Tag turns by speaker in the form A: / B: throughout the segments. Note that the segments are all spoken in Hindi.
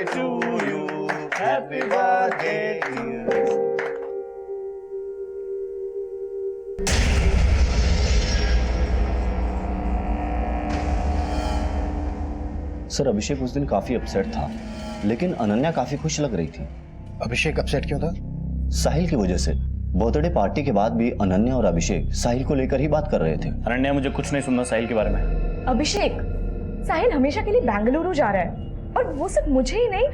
A: to you. Happy birthday to you.
B: Sir Abhishek उस दिन काफी अपसेट था, लेकिन अनन्या काफी खुश लग रही थी।
C: अभिषेक अपसेट क्यों था?
B: साहिल की वजह से। बर्थडे पार्टी के बाद भी अनन्या और अभिषेक साहिल को लेकर ही बात कर रहे थे।
D: अनन्या, मुझे कुछ नहीं सुनना साहिल के बारे में।
E: अभिषेक, साहिल हमेशा के लिए बेंगलुरु जा रहा है, और वो सिर्फ मुझे ही नहीं,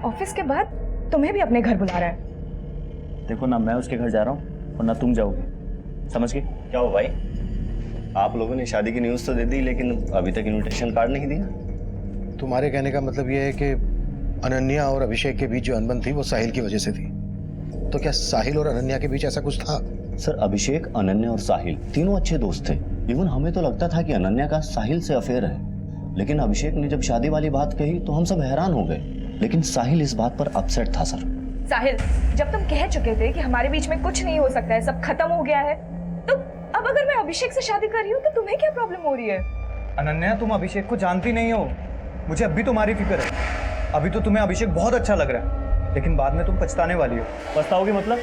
E: ऑफिस के बाद तुम्हें भी अपने घर बुला रहा है।
D: देखो ना, मैं उसके घर जा रहा हूँ और ना तुम जाओगे, समझ गए?
B: क्या हो भाई, आप लोगों ने शादी की न्यूज़ तो दे दी, लेकिन अभी तक इनविटेशन कार्ड नहीं दिया।
C: तुम्हारे कहने का मतलब ये है कि अनन्या और अभिषेक के बीच जो अनबन थी वो साहिल की वजह से थी। तो क्या साहिल और अनन्या के बीच ऐसा कुछ था?
B: सर अभिषेक, अनन्या और साहिल तीनों अच्छे दोस्त थे। इवन हमें तो लगता था कि अनन्या का साहिल से अफेयर है, लेकिन अभिषेक ने जब शादी वाली बात कही तो हम सब हैरान हो गए। लेकिन साहिल इस बात पर अपसेट था। सर
E: साहिल, जब तुम कह चुके थे कि हमारे बीच में कुछ नहीं हो सकता है, सब खत्म हो गया है, तो अब अगर मैं अभिषेक से शादी कर रही हूँ तो तुम्हें क्या प्रॉब्लम हो रही है?
A: अनन्या, तुम अभिषेक को जानती नहीं हो। मुझे अब भी तुम्हारी फिक्र है। अभी तो तुम्हें अभिषेक बहुत अच्छा लग रहा है, लेकिन बाद में तुम पछताने वाली हो।
D: पछताओगी मतलब?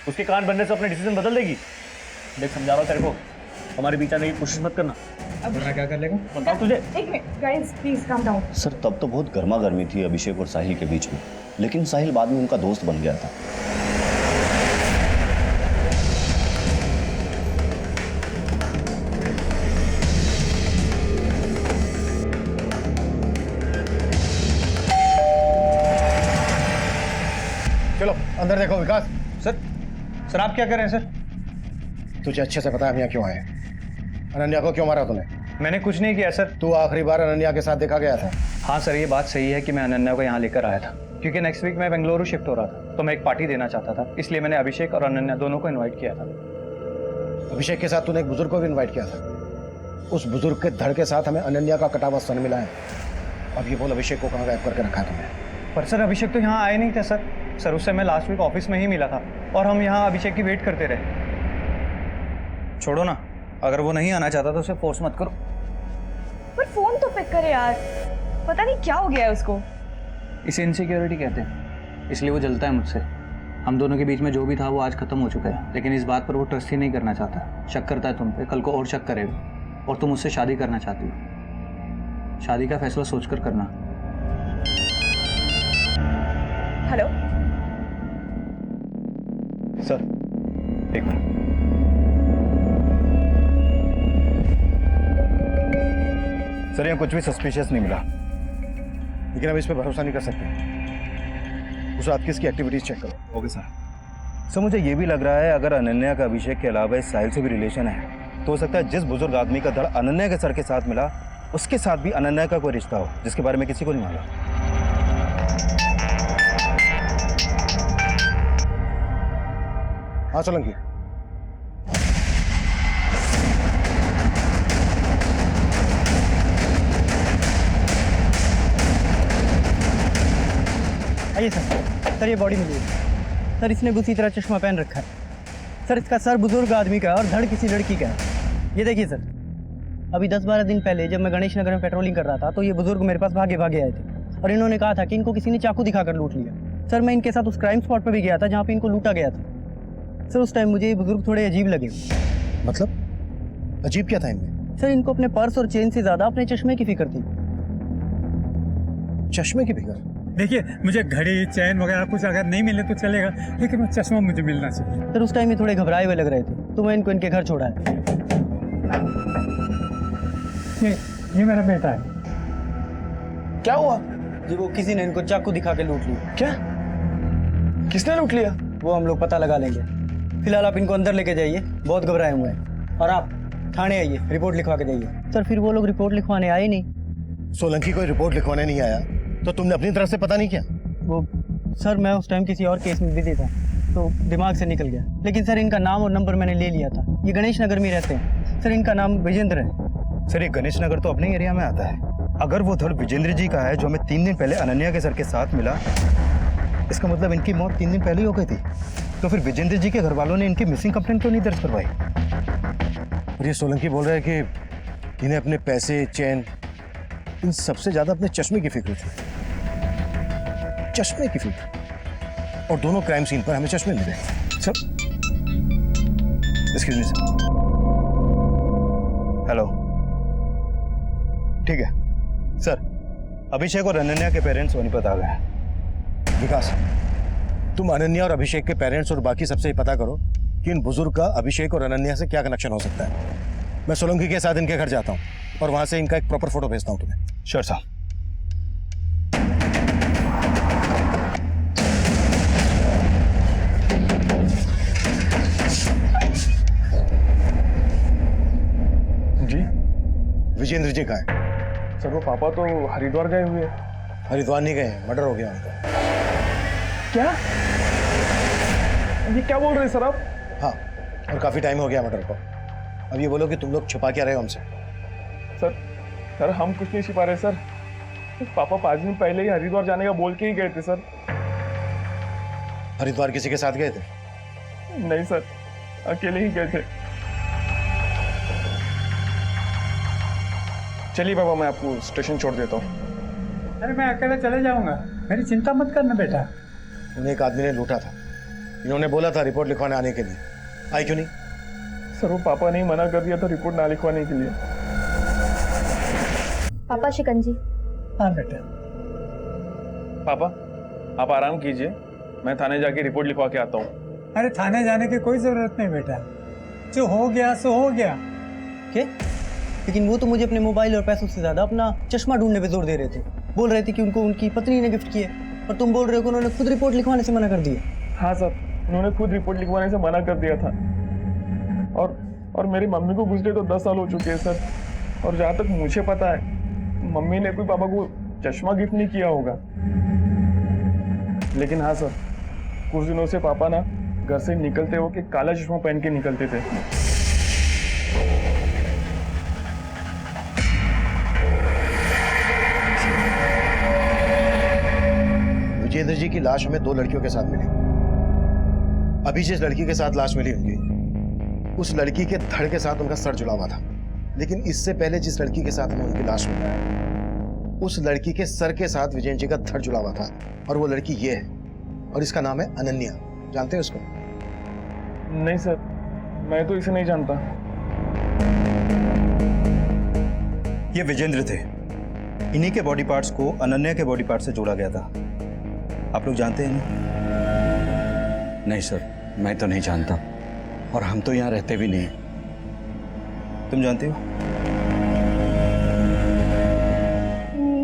D: उसके कान बनने से अपने डिसीजन बदल देगी? देख, समझा रहा हूं तेरे को, हमारे बीच आने की कोशिश मत करना।
A: अब मैं क्या कर लेगा?
D: बताओ तुझे।
E: एक minute guys, please calm down.
B: Sir तब तो बहुत गर्मा गर्मी थी अभिषेक और साहिल के बीच में, लेकिन साहिल बाद में उनका दोस्त बन गया था।
C: चलो अंदर देखो। विकास,
A: सर आप क्या कर रहे हैं सर?
C: तुझे अच्छे से पता है हम यहाँ क्यों आए? अनन्या को क्यों मारा तूने?
A: मैंने कुछ नहीं किया सर।
C: तू आखिरी बार अनन्या के साथ देखा गया था?
A: हाँ सर, ये बात सही है कि मैं अनन्या को यहाँ लेकर आया था, क्योंकि नेक्स्ट वीक मैं बेंगलुरु शिफ्ट हो रहा था, तो मैं एक पार्टी देना चाहता था, इसलिए मैंने अभिषेक और अनन्या दोनों को इन्वाइट किया था।
C: अभिषेक के साथ तूने एक बुजुर्ग को भी इन्वाइट किया था। उस बुजुर्ग के धड़ के साथ हमें अनन्या का कटा हुआ सन मिला है। अब ये बोल, अभिषेक को कहाँ गायब करके रखा है तुमने?
A: पर सर अभिषेक तो यहाँ आए नहीं थे सर। सर उससे मैं लास्ट वीक ऑफिस में ही मिला था, और हम यहाँ अभिषेक की वेट करते रहे। छोड़ो ना, अगर वो नहीं आना चाहता तो उसे फोर्स मत करो।
E: पर फोन तो पिक करे यार, पता नहीं क्या हो गया है उसको।
A: इसे इनसिक्योरिटी कहते हैं, इसलिए वो जलता है मुझसे। हम दोनों के बीच में जो भी था वो आज खत्म हो चुका है, लेकिन इस बात पर वो ट्रस्ट ही नहीं करना चाहता। शक करता है तुम पे, कल को और शक करेगा, और तुम उससे शादी करना चाहती हो। शादी का फैसला सोचकर करना।
E: हेलो
A: सर, एक मिनट।
C: सर यहाँ कुछ भी सस्पिशियस नहीं मिला, लेकिन अब इस पर भरोसा नहीं कर सकते। उस रात की इसकी एक्टिविटीज चेक करो।
F: ओके सर, मुझे ये भी लग रहा है अगर अनन्या का अभिषेक के अलावा इस साहिल से भी रिलेशन है, तो हो सकता है जिस बुजुर्ग आदमी का धड़ अनन्या के सर के साथ मिला, उसके साथ भी अनन्या का कोई रिश्ता हो, जिसके बारे में किसी को नहीं मालूम।
C: हाँ सोलंकी,
G: आइए सर ये बॉडी मिली है सर। इसने भी उसी तरह चश्मा पहन रखा है सर। इसका सर बुजुर्ग आदमी का है और धड़ किसी लड़की का है। ये देखिए सर, अभी 10-12 दिन पहले जब मैं गणेश नगर में पेट्रोलिंग कर रहा था तो ये बुजुर्ग मेरे पास भागे भागे आए थे, और इन्होंने कहा था कि इनको किसी ने चाकू दिखाकर लूट लिया। सर मैं इनके साथ उस क्राइम स्पॉट पर भी गया था जहाँ पे इनको लूटा गया था। सर उस टाइम मुझे ये बुजुर्ग थोड़े अजीब लगे।
C: मतलब अजीब क्या था इनमें?
G: सर इनको अपने पर्स और चेन से ज़्यादा अपने चश्मे की फिक्र थी।
C: चश्मे की फिक्र?
H: देखिए, मुझे घड़ी चैन वगैरह कुछ अगर नहीं मिले तो चलेगा, लेकिन वो चश्मा मुझे मिलना चाहिए।
G: सर उस टाइम ये थोड़े घबराए हुए लग रहे थे, तो मैं इनको इनके घर छोड़ा है।
H: ये मेरा बेटा है।
C: क्या हुआ?
G: जी वो किसी ने इनको चाकू दिखा के लूट लिया।
C: क्या? किसने लूट लिया?
G: वो हम लोग पता लगा लेंगे। फिलहाल आप इनको अंदर लेके जाइए, बहुत घबराए हुए हैं, और आप थाने आइए, रिपोर्ट लिखवा के जाइए। सर फिर वो लोग रिपोर्ट लिखवाने आए नहीं।
C: सोलंकी कोई रिपोर्ट लिखवाने नहीं आया तो तुमने अपनी तरफ से पता नहीं किया?
G: वो सर मैं उस टाइम किसी और केस में बिजी था तो दिमाग से निकल गया। लेकिन सर इनका नाम और नंबर मैंने ले लिया था। ये गणेश नगर में रहते हैं सर। इनका नाम विजेंद्र है।
F: सर ये गणेश नगर तो अपने एरिया में आता है। अगर वो धड़ विजेंद्र जी का है जो हमें 3 दिन पहले अनन्या के सर के साथ मिला, इसका मतलब इनकी मौत 3 दिन पहले ही हो गई थी। तो फिर विजेंद्र जी के घर वालों ने इनकी मिसिंग कंप्लेंट क्यों नहीं दर्ज करवाई?
C: और ये सोलंकी बोल रहा है कि इन्हें अपने पैसे, चैन इन सबसे ज्यादा अपने चश्मे की फिक्र थी, चश्मे की फिक्र। और दोनों क्राइम सीन पर हमें चश्मे मिले। Sir, excuse me sir.
F: Hello, ठीक है सर। अभिषेक और अनन्या के पेरेंट्स सोनीपत आ गए हैं।
C: विकास, तुम अनन्या और अभिषेक के पेरेंट्स और बाकी सबसे ही पता करो कि इन बुजुर्ग का अभिषेक और अनन्या से क्या कनेक्शन हो सकता है। मैं सोलंकी के साथ इनके घर जाता हूँ और वहां से इनका एक प्रॉपर फोटो भेजता हूँ तुम्हें।
F: श्योर साहब।
D: जी
C: विजेंद्र जी कहाँ है?
D: सर वो पापा तो हरिद्वार गए हुए हैं।
C: हरिद्वार नहीं गए, मर्डर हो गया उनका।
D: क्या? ये क्या बोल रहे हैं सर आप?
C: हाँ, और काफी टाइम हो गया मर्डर को। अब ये बोलो कि तुम लोग छुपा क्या रहे हो हमसे?
D: सर हम कुछ नहीं छिपा रहे सर। पापा 5 दिन पहले ही हरिद्वार जाने का बोल के ही गए थे सर।
C: हरिद्वार किसी के साथ गए थे?
D: नहीं सर, अकेले ही गए थे। चलिए बाबा, मैं आपको स्टेशन छोड़ देता हूँ।
H: अरे मैं अकेला चले जाऊंगा, मेरी चिंता मत करना बेटा।
C: उन्हें एक आदमी ने लूटा था, इन्होंने बोला था रिपोर्ट लिखवाने आने के लिए। आई क्यों नहीं?
D: सर वो पापा ने ही मना कर दिया था रिपोर्ट ना लिखवाने के लिए।
I: पापा शिकंजी।
H: हाँ बेटा।
D: पापा आप आराम कीजिए, मैं थाने जाके रिपोर्ट लिखवा के आता हूँ।
H: अरे थाने जाने की कोई जरूरत नहीं बेटा, जो हो गया सो हो गया।
G: क्या? लेकिन वो तो मुझे अपने मोबाइल और पैसों से ज़्यादा अपना चश्मा ढूंढने पे जोर दे रहे थे। बोल रहे थे कि उनको उनकी पत्नी ने गिफ्ट किया, और तुम बोल रहे हो कि उन्होंने खुद रिपोर्ट लिखवाने से मना कर दिया।
D: हाँ सर, उन्होंने खुद रिपोर्ट लिखवाने से मना कर दिया था। और मेरी मम्मी को गुजरे तो 10 साल हो चुके हैं सर। और जहाँ तक मुझे पता है, मम्मी ने कोई पापा को चश्मा गिफ्ट नहीं किया होगा। लेकिन हाँ सर, कुछ दिनों से पापा ना घर से निकलते हो कि काला चश्मा पहन के निकलते थे।
C: विजेंद्र जी की लाश हमें 2 लड़कियों के साथ मिली। अभी जिस लड़की के साथ लाश मिली उनकी, उस लड़की के धड़ के साथ उनका सर जुड़ा हुआ था। लेकिन इससे पहले जिस लड़की के साथ हमें उनकी लाश मिली, उस लड़की के सर के साथ विजेंद्र जी का धड़ जुड़ा हुआ था। और वो लड़की ये है, और इसका नाम है अनन्या। जानते हैं उसको?
D: नहीं सर, मैं तो इसे नहीं जानता।
F: ये विजेंद्र थे, इन्हीं के बॉडी पार्ट्स को अनन्या के बॉडी पार्ट से जोड़ा गया था। आप लोग जानते हैं ना?
B: नहीं सर, मैं तो नहीं जानता, और हम तो यहाँ रहते भी नहीं।
F: तुम जानते हो?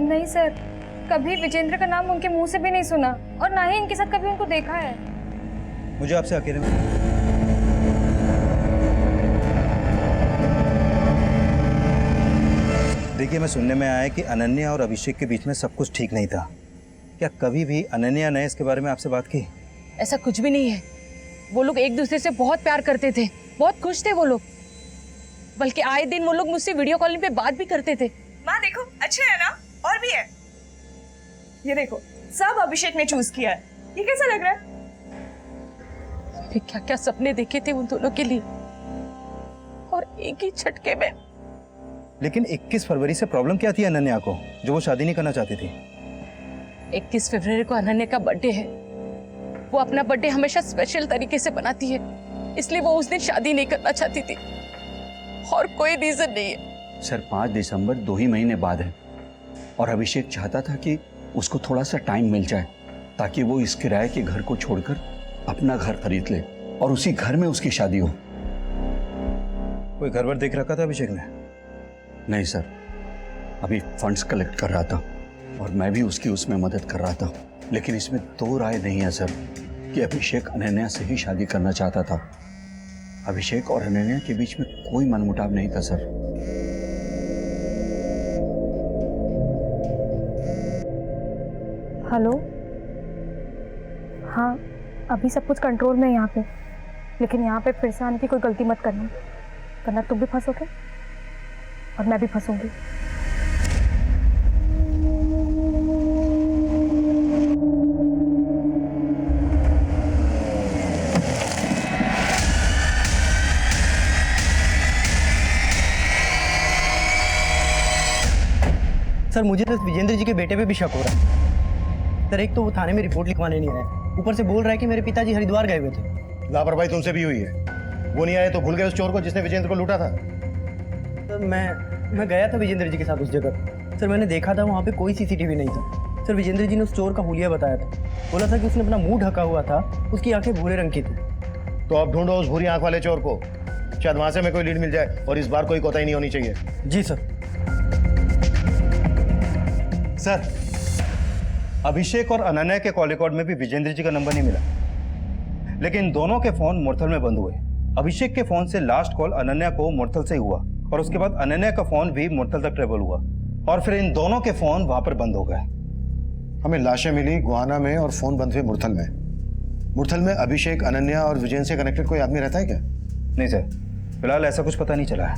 I: नहीं सर, कभी विजेंद्र का नाम उनके मुंह से भी नहीं सुना, और ना ही इनके साथ कभी उनको देखा है।
F: मुझे आपसे अकेले में देखिए, मैं सुनने में आया कि अनन्या और अभिषेक के बीच में सब कुछ ठीक नहीं था। क्या कभी भी अनन्या ने इसके बारे में आपसे बात की?
J: ऐसा कुछ भी नहीं है। वो लोग एक दूसरे से बहुत प्यार करते थे, बहुत खुश थे वो लोग। बल्कि आए दिन वो लोग मुझसे वीडियो कॉलिंग पे बात भी करते थे।
E: माँ देखो, अच्छे है ना? और भी है, ये देखो, सब अभिषेक ने चूज किया है। ये कैसा लग रहा है?
J: मैंने क्या क्या सपने देखे थे उन दोनों के लिए, और एक ही झटके में।
F: लेकिन 21 फरवरी से प्रॉब्लम क्या थी अनन्या को, जो वो शादी नहीं करना चाहती थी?
J: 21 फरवरी को अनन्या का बर्थडे है। वो अपना बर्थडे हमेशा स्पेशल तरीके से बनाती है, इसलिए वो उस दिन शादी नहीं करना चाहती थी, और कोई रीजन नहीं है।
B: सर 5 दिसंबर 2 ही महीने बाद है, और अभिषेक चाहता था कि उसको थोड़ा सा टाइम मिल जाए ताकि वो इस किराए के घर को छोड़कर अपना घर खरीद ले और उसी घर में उसकी शादी हो।
F: कोई घर वर देख रखा था अभिषेक ने?
B: नहीं सर, अभी फंड्स कलेक्ट कर रहा था और मैं भी उसकी उसमें मदद कर रहा था। लेकिन इसमें 2 राय नहीं है सर कि अभिषेक अनन्या से ही शादी करना चाहता था। अभिषेक और अनन्या के बीच में कोई मनमुटाव नहीं था सर।
I: हेलो, हाँ अभी सब कुछ कंट्रोल में है यहाँ पे, लेकिन यहाँ पे फिर से आने की कोई गलती मत करना, वरना तुम भी फंसोगे और मैं भी फंसूंगी।
G: सर मुझे तो विजेंद्र जी के बेटे पे भी शक हो रहा है। सर एक तो वो थाने में रिपोर्ट लिखवाने नहीं आया, ऊपर से बोल रहा है कि मेरे पिताजी हरिद्वार गए हुए थे।
C: लापरवाही तुमसे भी हुई है। वो नहीं आए तो भूल गए उस चोर को जिसने विजेंद्र को लूटा था।
G: सर मैं गया था विजेंद्र जी के साथ उस जगह। सर मैंने देखा था वहाँ पे कोई सीसीटीवी नहीं था। सर विजेंद्र जी ने उस चोर का हुलिया बताया था, बोला था कि उसने अपना मुंह ढका हुआ था, उसकी आंखें भूरे रंग की थी।
C: तो अब ढूंढो उस भूरी आंख वाले चोर को, शायद वहां से हमें कोई लीड मिल जाए और इस बार कोई कोताही नहीं होनी चाहिए।
G: जी सर।
F: सर अभिषेक और अनन्या के कॉल रिकॉर्ड में भी विजेंद्र जी का नंबर नहीं मिला, लेकिन दोनों के फोन मुरथल में बंद हुए। अभिषेक के फोन से लास्ट कॉल अनन्या को मुरथल से हुआ और उसके बाद अनन्या का फोन भी मुरथल तक ट्रेवल हुआ और फिर इन दोनों के फोन वहां पर बंद हो गए।
C: हमें लाशें मिली गुहाना में और फोन बंद हुए मुरथल में। मुरथल में अभिषेक, अनन्या और विजेंद्र से कनेक्टेड कोई आदमी रहता है क्या?
F: नहीं सर, फिलहाल ऐसा कुछ पता नहीं चला है।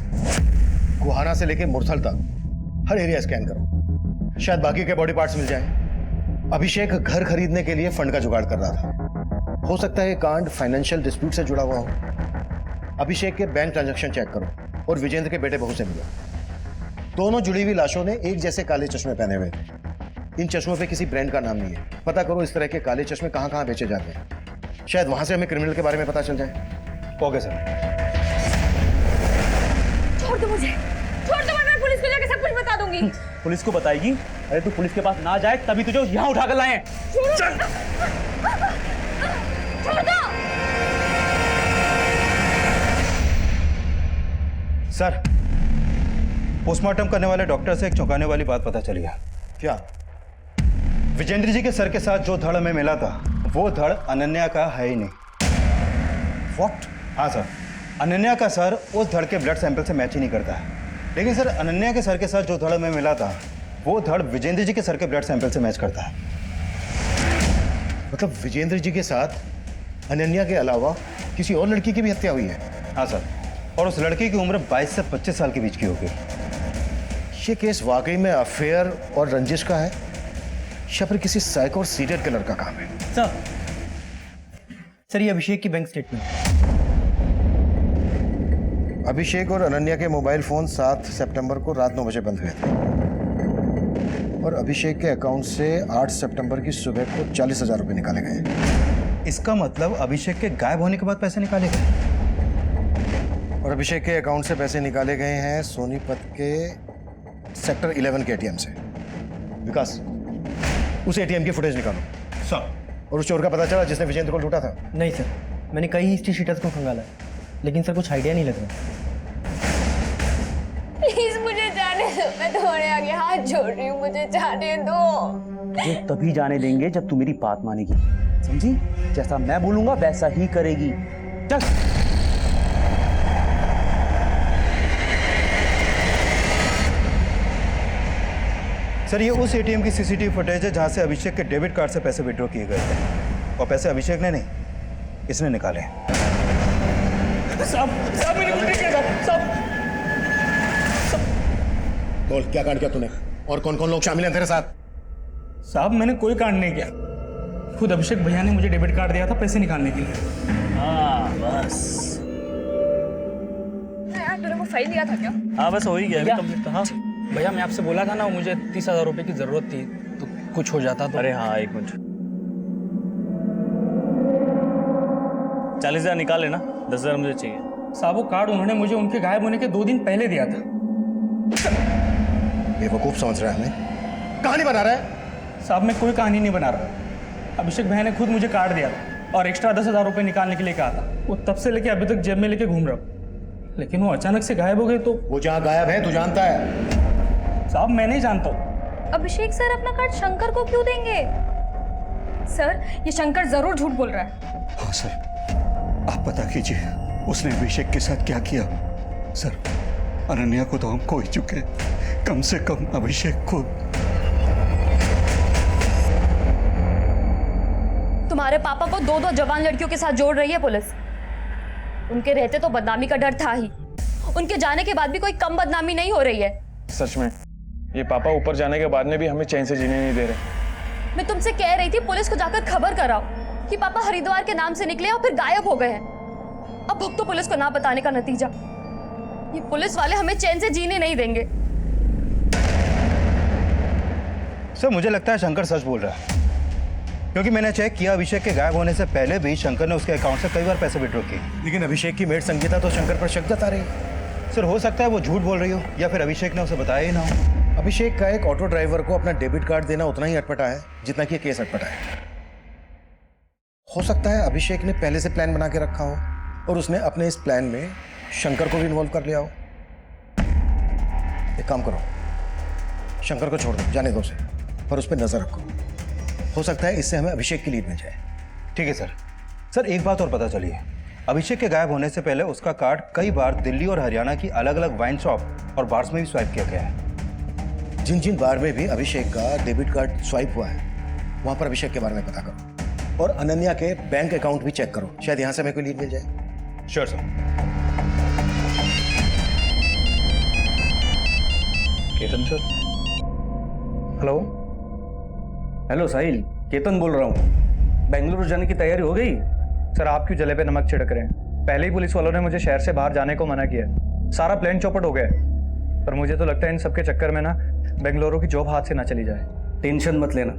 C: गुहाना से लेके मुरथल तक हर एरिया स्कैन करो, शायद बाकी के बॉडी पार्ट्स मिल जाएं। अभिषेक घर खरीदने के लिए फंड का जुगाड़ कर रहा था, हो सकता है ये कांड फाइनेंशियल डिस्प्यूट से जुड़ा हुआ हो। अभिषेक के बैंक ट्रांजैक्शन चेक करो और विजेंद्र के बेटे बहू से मिलो। दोनों जुड़ी हुई लाशों ने एक जैसे काले चश्मे पहने हुए थे। इन चश्मों पे किसी ब्रांड का नाम नहीं है। पता करो इस तरह के काले चश्मे कहां कहां बेचे जाते हैं, शायद वहां से हमें क्रिमिनल के बारे में पता चल जाए।
F: Okay sir.
E: छोड़ दो मुझे, छोड़ दो, मैं पुलिस को जाके सब कुछ बता दूंगी।
A: पुलिस को बताएगी? अरे तू पुलिस के पास ना जाए तभी तुझे यहाँ उठाकर लाए हैं।
E: चल। छोड़ दो।
F: सर पोस्टमार्टम करने वाले डॉक्टर से एक चौंकाने वाली बात पता चली है।
C: क्या?
F: विजेंद्र जी के सर के साथ जो धड़ हमें मिला था वो धड़ अनन्या का है ही नहीं।
C: व्हाट?
F: हाँ सर, अनन्या का सर उस धड़ के ब्लड सैंपल से मैच ही नहीं करता है। लेकिन सर अनन्या के सर के साथ जो धड़ हमें मिला था वो धड़ विजेंद्र जी के सर के ब्लड सैंपल से मैच करता है।
C: मतलब विजेंद्र जी के साथ अनन्या के अलावा किसी और लड़की की भी हत्या हुई है?
F: हाँ सर, और उस लड़की की उम्र 22 से 25 साल के बीच की होगी।
C: ये केस वाकई में अफेयर और रंजिश का है या फिर किसी साइको और सीरियल किलर का काम है?
G: सर ये अभिषेक की बैंक स्टेटमेंट।
C: अभिषेक और अनन्या के मोबाइल फोन 7 सितंबर को रात 9 बजे बंद हुए थे और अभिषेक के अकाउंट से 8 सितंबर की सुबह को 40,000 रुपए निकाले गए।
F: इसका मतलब अभिषेक के गायब होने के बाद पैसे निकाले गए
C: और अभिषेक के अकाउंट से पैसे निकाले गए हैं सोनीपत के सेक्टर 11 के एटीएम से। विकास, उस एटीएम की फुटेज निकालो।
F: सर।
C: और उस चोर का पता चला जिसने विजेंद्र को लूटा था?
G: नहीं सर, मैंने कई हिस्ट्री शीटर्स को खंगाला लेकिन सर कुछ आइडिया नहीं लग रहा।
E: प्लीज मुझे जाने दो, मैं तुम्हारे आगे हाथ जोड़ रही हूँ, मुझे जाने दो।
K: ये तभी जाने देंगे जब तू मेरी बात मानेगी, समझी? जैसा मैं बोलूंगा वैसा ही करेगी। चल।
F: सर ये उस एटीएम की सीसीटीवी फुटेज है जहां से अभिषेक के डेबिट कार्ड से पैसे विड्रॉ किए गए थे और पैसे अभिषेक ने नहीं, इसने निकाले।
D: साहब मैंने कुछ नहीं किया साहब।
C: बोल, क्या कांड किया तूने और कौन कौन लोग शामिल हैं तेरे साथ?
D: साहब मैंने कोई कांड नहीं किया, खुद अभिषेक भैया ने मुझे डेबिट कार्ड दिया था पैसे निकालने के लिए।
K: हाँ बस।
E: यार तूने वो फाइल दिया था क्या?
K: हाँ बस हो ही गया। हाँ
A: भैया मैं आपसे बोला था ना, मुझे 30,000 रुपए की जरूरत थी, तो कुछ हो जाता तो।
K: अरे हाँ एक मिनट, 40,000 निकाल लेना, 10,000 मुझे चाहिए।
D: साहब वो कार्ड उन्होंने मुझे उनके गायब होने के 2 दिन पहले दिया था।
C: बेवकूफ समझ रहा है हमें, कहानी बना रहा है?
D: साहब मैं कोई कहानी नहीं बना रहा, अभिषेक भैया ने खुद मुझे कार्ड दिया था और एक्स्ट्रा 10,000 रुपए निकालने के लिए कहा था। वो तब से लेके अभी तक जेब में लेके घूम रहा हूँ, लेकिन वो अचानक से गायब हो गए। तो
C: वो जहाँ गायब है तू जानता है?
D: साहब मैं नहीं जानता हूँ।
I: अभिषेक सर अपना कार्ड शंकर को क्यों देंगे? सर ये शंकर जरूर झूठ बोल रहा है।
F: हाँ सर, आप पता कीजिए उसने अभिषेक के साथ क्या किया। सर अनन्या को तो हम खो ही चुके, कम से कम अभिषेक को।
L: तुम्हारे पापा को 2 जवान लड़कियों के साथ जोड़ रही है पुलिस। उनके रहते तो बदनामी का डर था ही, उनके जाने के बाद भी कोई कम बदनामी नहीं हो रही है।
D: सच में ये पापा ऊपर जाने के बाद में भी हमें चैन से जीने नहीं दे रहे।
L: मैं तुमसे कह रही थी पुलिस को जाकर खबर कराओ कि पापा हरिद्वार के नाम से निकले और फिर गायब हो गए हैं। अब भुगतो पुलिस को ना बताने का नतीजा। ये पुलिस वाले हमें चैन से जीने नहीं देंगे।
F: सर मुझे लगता है शंकर सच बोल रहा है, क्योंकि मैंने चेक किया अभिषेक के गायब होने से पहले भी शंकर ने उसके अकाउंट से कई बार पैसे विड्रॉ किए।
C: लेकिन अभिषेक की मेड संगीता तो शंकर पर शक जता रही है।
F: सर हो सकता है वो झूठ बोल रही हो या फिर अभिषेक ने उसे बताया ही ना हो।
C: अभिषेक का एक ऑटो ड्राइवर को अपना डेबिट कार्ड देना उतना ही अटपटा है जितना कि ये केस अटपटा है। हो सकता है अभिषेक ने पहले से प्लान बना के रखा हो और उसने अपने इस प्लान में शंकर को भी इन्वॉल्व कर लिया हो। एक काम करो, शंकर को छोड़ दो, जाने दो उसे, पर उस पर नजर रखो। हो सकता है इससे हमें अभिषेक की लीड मिल जाए।
F: ठीक है सर। सर एक बात और पता चली है, अभिषेक के गायब होने से पहले उसका कार्ड कई बार दिल्ली और हरियाणा की अलग अलग वाइन शॉप और बार्स में भी स्वाइप किया गया है।
C: जिन जिन बार में भी अभिषेक का डेबिट कार्ड स्वाइप हुआ है वहां पर अभिषेक के बारे में पता करो और अनन्या के बैंक अकाउंट भी चेक करो, शायद यहां से हमें कोई लीड मिल जाए।
F: Sure sir.
A: Ketan sir.
K: Hello hello Sahil, Ketan बोल रहा हूँ। बेंगलुरु जाने की तैयारी हो गई?
A: सर आप क्यों जले पे नमक छिड़क रहे हैं? पहले ही पुलिस वालों ने मुझे शहर से बाहर जाने को मना किया, सारा प्लान चौपट हो गया है। पर मुझे तो लगता है इन सबके चक्कर में ना बेंगलुरु की जॉब हाथ से ना चली जाए।
K: टेंशन मत लेना,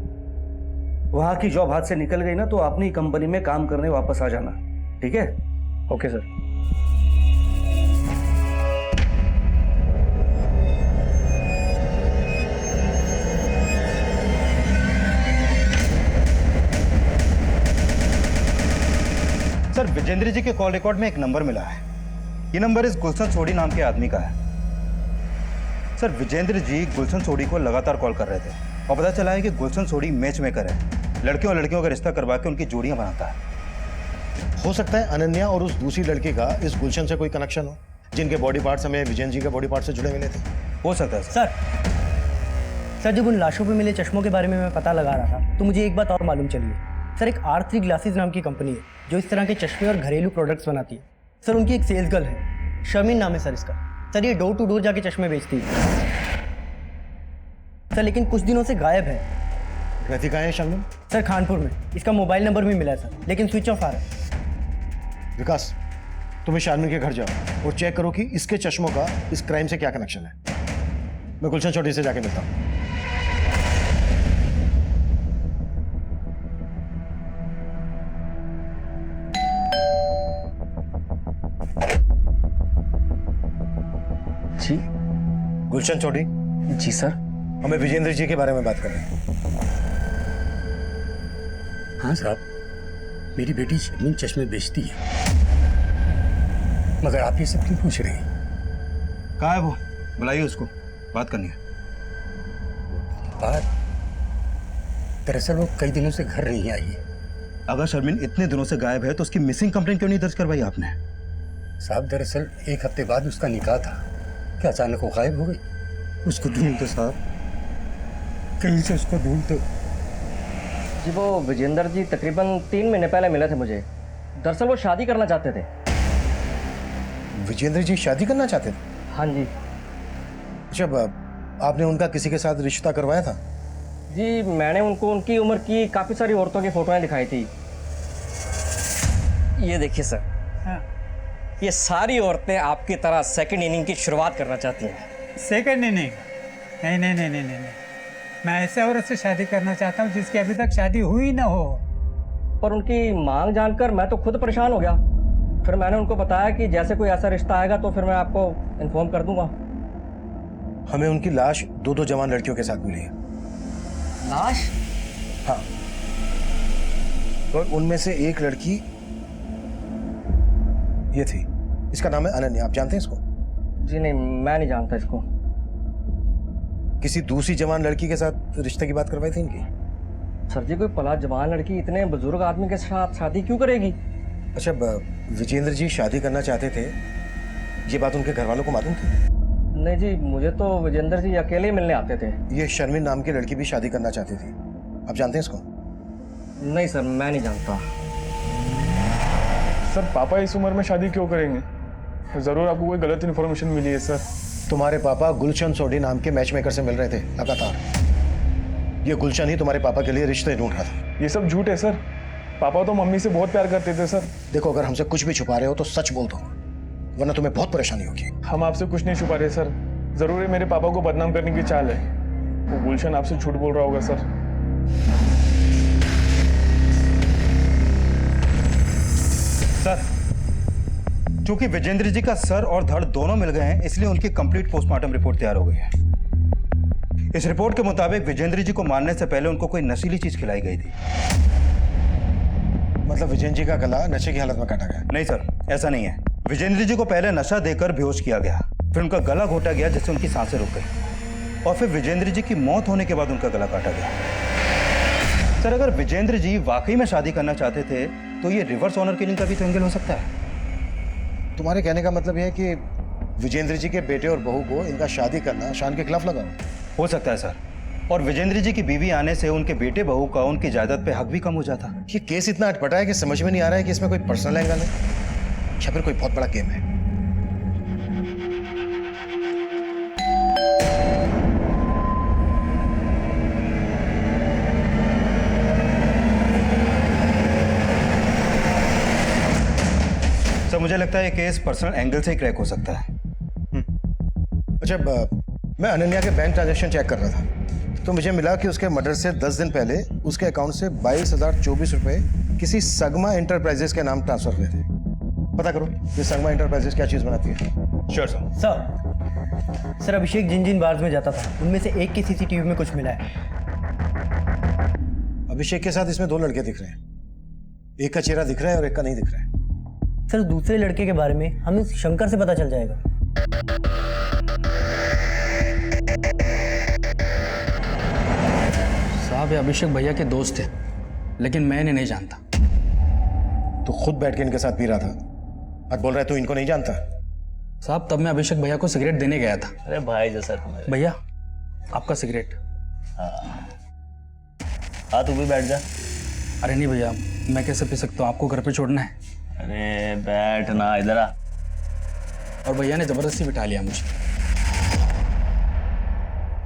K: वहाँ की जॉब हाथ से निकल गई ना तो अपनी कंपनी में काम करने वापस आ जाना, ठीक है?
A: Okay sir.
F: सर विजेंद्र जी के कॉल रिकॉर्ड में एक नंबर मिला है। ये नंबर इस गुलशन सोडी नाम के आदमी का है। सर विजेंद्र जी गुलशन सोडी को लगातार कॉल कर रहे थे और पता चला है कि गुलशन सोडी मैच मेकर है, लड़कियों और लड़कियों का रिश्ता करवा के उनकी जोड़ियां बनाता है।
C: हो सकता है अनन्या और उस दूसरी लड़की का इस गुलशन से कोई कनेक्शन हो, जिनके बॉडी पार्ट्स हमें विजेंद्र जी के बॉडी पार्ट से जुड़े मिले थे।
F: हो सकता है
G: सर जब उन लाशों पे मिले चश्मों के बारे में मैं पता लगा रहा था तो मुझे एक बात और मालूम चली है। सर एक R3 ग्लासेस नाम की कंपनी है जो इस तरह के चश्मे और घरेलू प्रोडक्ट्स बनाती है। सर उनकी एक सेल्स गर्ल है, शर्मिन नाम है सर इसका। सर ये डोर टू डोर जाके चश्मे बेचती है सर, लेकिन कुछ दिनों से गायब है।
C: रहती कहाँ है शर्मिन?
G: सर खानपुर में। इसका मोबाइल नंबर भी मिला है सर, लेकिन स्विच ऑफ आ रहा है।
C: विकास, तुम्हें शारमिन के घर जाओ और चेक करो कि इसके चश्मों का इस क्राइम से क्या कनेक्शन है। मैं गुलशन चौधरी से जाके मिलता हूँ।
K: जी
C: गुलशन चौधरी।
K: जी सर।
C: हमें विजेंद्र जी के बारे में बात कर रहे हैं।
M: हाँ साहब, मेरी बेटी शर्मिन चश्मे बेचती है, मगर आप ये सब क्यों पूछ रहे हैं?
F: कहाँ है वो? बुलाइए उसको, बात करनी है।
M: बात दरअसल वो कई दिनों से घर नहीं आई है।
F: अगर शर्मिन इतने दिनों से गायब है तो उसकी मिसिंग कंप्लेंट क्यों नहीं दर्ज करवाई आपने?
M: साहब दरअसल 1 हफ्ते बाद उसका निकाह था, क्या अचानक वो गायब हो गई? उसको ढूंढते साहब, कहीं से उसको ढूंढते।
N: जी वो विजेंद्र जी तकरीबन 3 महीने पहले मिले थे मुझे। दरअसल वो शादी करना चाहते थे।
C: विजेंद्र जी शादी करना चाहते थे?
N: हाँ जी।
C: अच्छा, आपने उनका किसी के साथ रिश्ता करवाया था?
N: जी मैंने उनको उनकी उम्र की काफ़ी सारी औरतों की फ़ोटोएं दिखाई थी। ये देखिए सर, ये सारी औरतें आपकी तरह सेकंड इनिंग की शुरुआत करना चाहती हैं।
H: Second inning? नहीं नहीं नहीं नहीं नहीं, मैं ऐसे औरत से शादी करना चाहता हूँ जिसकी अभी तक शादी हुई ना हो।
N: पर उनकी मांग जानकर मैं तो खुद परेशान हो गया। फिर मैंने उनको बताया कि जैसे कोई ऐसा रिश्ता आएगा तो फिर मैं आपको इन्फॉर्म कर दूंगा।
C: हमें उनकी लाश 2 जवान लड़कियों के साथ मिली है।
N: लाश?
C: हाँ, और उनमें से एक लड़की ये थी। इसका नाम है अनन्या, आप जानते हैं इसको?
N: जी नहीं, मैं नहीं जानता इसको।
C: किसी दूसरी जवान लड़की के साथ रिश्ते की बात करवाई थी इनकी?
N: सर जी कोई पला जवान लड़की इतने बुजुर्ग आदमी के साथ शादी क्यों करेगी?
C: अच्छा, विजेंद्र जी शादी करना चाहते थे, ये बात उनके घर वालों को मालूम थी?
N: नहीं जी, मुझे तो विजेंद्र जी अकेले मिलने आते थे।
C: ये शर्मिन नाम की लड़की भी शादी करना चाहती थी, आप जानते हैं इसको?
N: नहीं सर, मैं नहीं जानता।
D: सर पापा इस उम्र में शादी क्यों करेंगे? जरूर आपको कोई गलत इन्फॉर्मेशन मिली है सर।
C: तुम्हारे पापा गुलशन सोडी नाम के मैचमेकर से मिल रहे थे लगातार। ये गुलशन ही तुम्हारे पापा के लिए रिश्ते ढूंढ रहा था।
D: ये सब झूठ है सर। पापा तो मम्मी से बहुत प्यार करते थे सर।
C: देखो, अगर हमसे कुछ भी छुपा रहे हो तो सच बोल दो, वरना तुम्हें बहुत परेशानी होगी।
D: हम आपसे कुछ नहीं छुपा रहे सर, जरूर ये मेरे पापा को बदनाम करने की चाल है। वो गुलशन आपसे झूठ बोल रहा होगा सर।
F: सर, चूंकि विजेंद्र जी का सर और धड़ दोनों मिल गए हैं, इसलिए उनकी कंप्लीट पोस्टमार्टम रिपोर्ट तैयार हो गई है। इस रिपोर्ट के मुताबिक विजेंद्र जी को मारने से पहले उनको कोई नशीली चीज खिलाई गई थी।
C: मतलब विजेंद्र जी का गला नशे की हालत में काटा गया?
F: नहीं सर, ऐसा नहीं है। विजेंद्र जी को पहले नशा देकर बेहोश किया गया, फिर उनका गला घोटा गया जिससे उनकी सांसें रुक गई, और फिर विजेंद्र जी की मौत होने के बाद उनका गला काटा गया। सर, अगर विजेंद्र जी वाकई में शादी करना चाहते थे तो ये रिवर्स ऑनर किलिंग का भी तो एंगल हो सकता है।
C: तुम्हारे कहने का मतलब यह है कि विजेंद्र जी के बेटे और बहू को इनका शादी करना शान के खिलाफ लगा
F: हो सकता है सर, और विजेंद्र जी की बीवी आने से उनके बेटे बहू का उनकी जायदाद पे हक भी कम हो जाता।
C: ये केस इतना अटपटा है कि समझ में नहीं आ रहा है कि इसमें कोई पर्सनल एंगल है या फिर कोई बहुत बड़ा गेम है।
F: सर, मुझे लगता है ये केस पर्सनल एंगल से ही क्रैक हो सकता है।
C: अच्छा, मैं अनन्या के बैंक ट्रांजैक्शन चेक कर रहा था तो मुझे मिला कि उसके मर्डर से 10 दिन पहले उसके अकाउंट से 22,024 रुपए किसी सगमा एंटरप्राइजेस के नाम ट्रांसफर हुए थे। पता करो ये सगमा एंटरप्राइजेस क्या चीज बनाती है।
F: Sure sir.
G: सर, अभिषेक जिन जिन बार्स में जाता था उनमें से एक की सीसीटीवी में कुछ मिला है।
C: अभिषेक के साथ इसमें 2 लड़के दिख रहे हैं, एक का चेहरा दिख रहा है और एक का नहीं दिख रहा है।
G: सर, दूसरे लड़के के बारे में हमें शंकर से पता चल जाएगा।
A: साहब, ये अभिषेक भैया के दोस्त थे, लेकिन मैं इन्हें नहीं जानता।
C: तो खुद बैठ के इनके साथ पी रहा था और बोल रहा है तू इनको नहीं जानता?
A: साहब, तब मैं अभिषेक भैया को सिगरेट देने गया था।
B: अरे भाई जैसा तुम्हारे।
A: भैया, आपका सिगरेट।
B: हाँ, तू भी बैठ जा।
A: अरे नहीं भैया, मैं कैसे पी सकता हूँ, आपको घर पे छोड़ना है।
B: अरे बैठ ना, इधर आ।
A: और भैया ने जबरदस्ती बिठा लिया मुझे।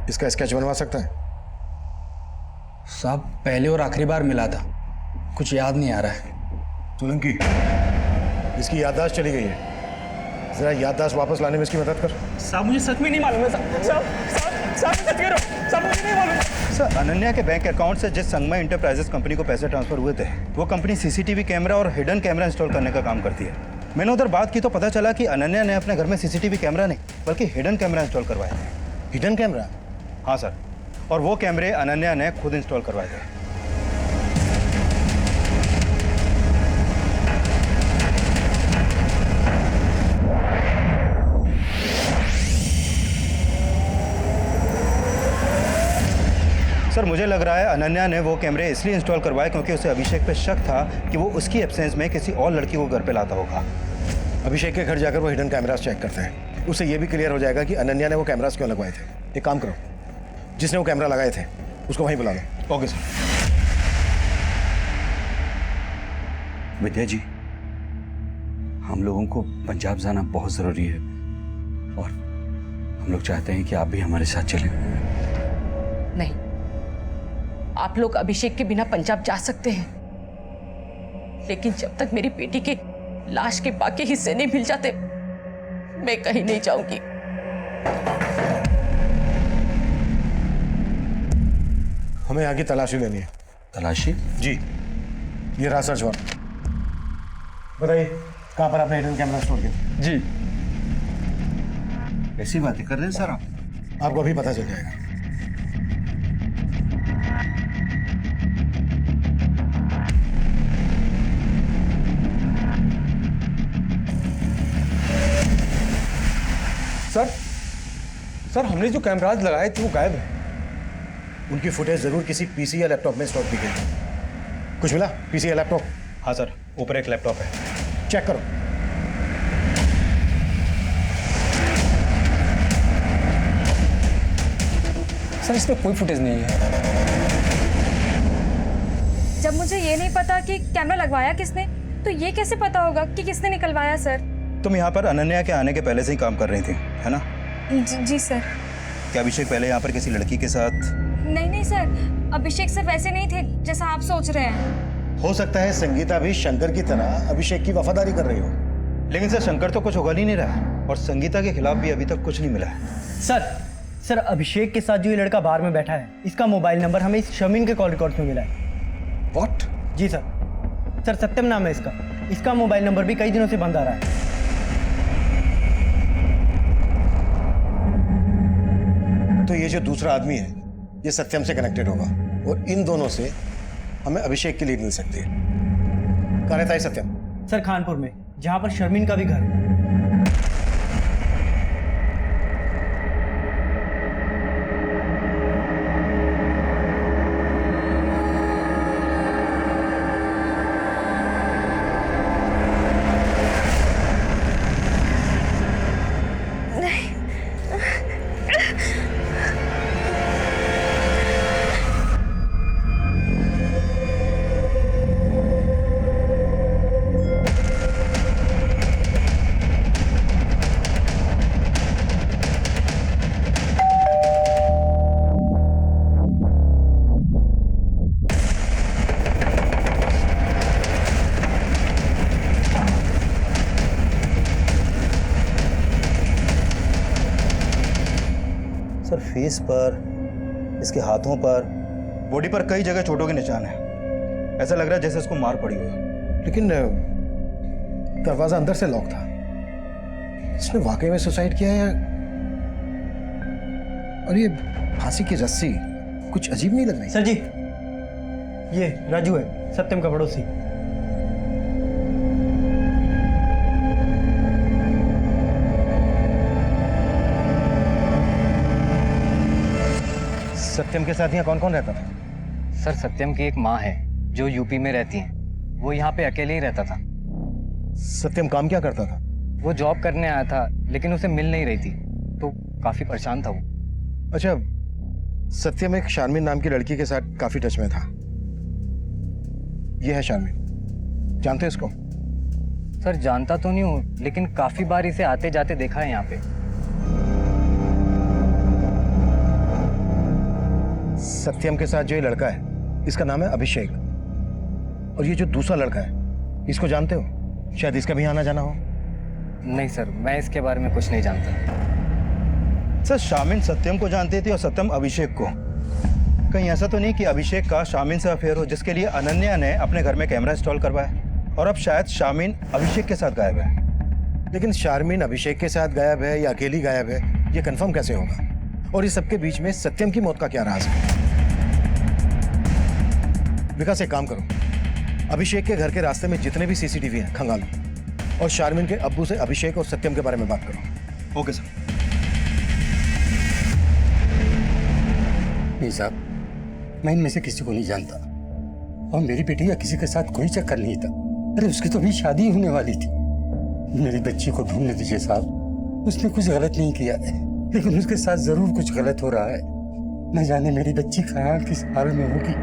C: इसका स्केच बनवा सकता है?
A: साहब, पहले और आखिरी बार मिला था, कुछ याद नहीं आ रहा है।
C: सोलंकी, इसकी याददाश्त चली गई है, जरा याददाश्त वापस लाने में इसकी मदद कर।
D: साहब, मुझे सच में नहीं मालूम है साहब, सच कह रहा हूं साहब, मुझे नहीं मालूम।
F: सर, अनन्या के बैंक अकाउंट से जिस संगमा एंटरप्राइजेस कंपनी को पैसे ट्रांसफर हुए थे, वो कंपनी सीसीटीवी कैमरा और हिडन कैमरा इंस्टॉल करने का काम करती है। मैंने उधर बात की तो पता चला कि अनन्या ने अपने घर में सीसीटीवी कैमरा नहीं बल्कि हिडन कैमरा इंस्टॉल करवाए थे।
C: Hidden camera?
F: हाँ सर, और वो कैमरे अनन्या ने खुद इंस्टॉल करवाए थे। सर, मुझे लग रहा है अनन्या ने वो कैमरे इसलिए इंस्टॉल करवाए क्योंकि उसे अभिषेक पे शक था कि वो उसकी एब्सेंस में किसी और लड़की को घर पे लाता होगा।
C: अभिषेक के घर जाकर वो हिडन कैमरास चेक करते हैं, उससे ये भी क्लियर हो जाएगा कि अनन्या ने वो कैमरास क्यों लगवाए थे। एक काम करो, जिसने वो कैमरा लगाए थे उसको वहीं बुला लो।
F: Okay sir.
O: विद्या जी, हम लोगों को पंजाब जाना बहुत ज़रूरी है और हम लोग चाहते हैं कि आप भी हमारे साथ चलें।
J: नहीं, आप लोग अभिषेक के बिना पंजाब जा सकते हैं, लेकिन जब तक मेरी बेटी के लाश के बाकी हिस्से नहीं मिल जाते मैं कहीं नहीं जाऊंगी।
C: हमें आगे तलाशी लेनी है।
O: तलाशी?
C: जी, ये रहा सर्च वारंट। बताइए कहाँ पर आपने हिडन कैमरा स्टोर किया?
O: जी। ऐसी बातें कर रहे हैं सर आप?
C: आपको अभी पता चल जाएगा।
K: सर, हमने जो कैमराज लगाए थे वो गायब है।
C: उनकी फुटेज जरूर किसी पीसी या लैपटॉप में स्टोर की गई। कुछ मिला? पीसी या लैपटॉप?
F: हाँ सर, ऊपर एक लैपटॉप है,
C: चेक करो।
K: सर, इसमें कोई फुटेज नहीं है।
I: जब मुझे ये नहीं पता कि कैमरा लगवाया किसने, तो ये कैसे पता होगा कि किसने निकलवाया सर?
F: तुम यहाँ पर अनन्या के आने के पहले से ही काम कर रही थी, है ना?
I: जी सर।
F: क्या अभिषेक पहले यहाँ पर किसी लड़की के साथ?
I: नहीं सर, अभिषेक सिर्फ ऐसे नहीं थे जैसा आप सोच रहे हैं।
C: हो सकता है संगीता भी शंकर की तरह अभिषेक की वफादारी कर रही हो।
F: लेकिन सर, शंकर तो कुछ उगल ही नहीं रहा और संगीता के खिलाफ भी अभी तक कुछ नहीं मिला है।
G: सर, सर अभिषेक के साथ जो ये लड़का बार में बैठा है, इसका मोबाइल नंबर हमें इस शमीन के कॉल रिकॉर्ड में मिला है।
C: व्हाट?
G: जी सर। सर सत्यम नाम है इसका। इसका मोबाइल नंबर भी कई दिनों से बंद आ रहा है।
C: तो ये जो दूसरा आदमी है ये सत्यम से कनेक्टेड होगा और इन दोनों से हमें अभिषेक की लीड मिल सकती है। कहाँ रहता है सत्यम?
G: सर खानपुर में, जहां पर शर्मीन का भी घर है।
F: सर फेस पर, इसके हाथों पर, बॉडी पर कई जगह चोटों के निशान हैं। ऐसा लग रहा है जैसे इसको मार पड़ी हो।
C: लेकिन दरवाजा अंदर से लॉक था। इसने वाकई में सुसाइड किया है और ये फांसी की रस्सी कुछ अजीब नहीं लग रही?
G: सर जी, ये राजू है, सत्यम का पड़ोसी।
C: सत्यम के साथ यहाँ कौन कौन रहता था?
A: सर सत्यम की एक माँ है जो यूपी में रहती है। वो यहाँ पे अकेले ही रहता था।
C: सत्यम काम क्या करता था?
A: वो जॉब करने आया था लेकिन उसे मिल नहीं रही थी, तो काफी परेशान था वो।
C: अच्छा, सत्यम एक शारमीन नाम की लड़की के साथ काफी टच में था। ये है शारमीन, जानते हो इसको?
A: सर जानता तो नहीं हूँ, लेकिन काफी बार इसे आते जाते देखा है यहाँ पे।
C: सत्यम के साथ जो ये लड़का है इसका नाम है अभिषेक, और ये जो दूसरा लड़का है इसको जानते हो? शायद इसका भी आना जाना हो।
A: नहीं सर, मैं इसके बारे में कुछ नहीं जानता।
F: सर शामिन सत्यम को जानती थी और सत्यम अभिषेक को। कहीं ऐसा तो नहीं कि अभिषेक का शामिन से अफेयर हो, जिसके लिए अनन्या ने अपने घर में कैमरा इंस्टॉल करवाया और अब शायद शामिन अभिषेक के साथ गायब है।
C: लेकिन शारमीन अभिषेक के साथ गायब है या अकेली गायब है ये कंफर्म कैसे होगा? और इस सबके बीच में सत्यम की मौत का क्या राज है? विकास एक काम करो, अभिषेक के घर के रास्ते में जितने भी सीसीटीवी हैं खंगालो और शारमीन के अब्बू से अभिषेक और सत्यम के बारे में बात करो।
F: Okay sir.
M: नहीं साहब, मैं इनमें से किसी को नहीं जानता और मेरी बेटी का किसी के साथ कोई चक्कर नहीं था। अरे उसकी तो अभी शादी होने वाली थी। मेरी बच्ची को ढूंढने दीजिए साहब। उसने कुछ गलत नहीं किया है, लेकिन उसके साथ जरूर कुछ गलत हो रहा है। न जाने मेरी बच्ची कहाँ किस हाल में होगी।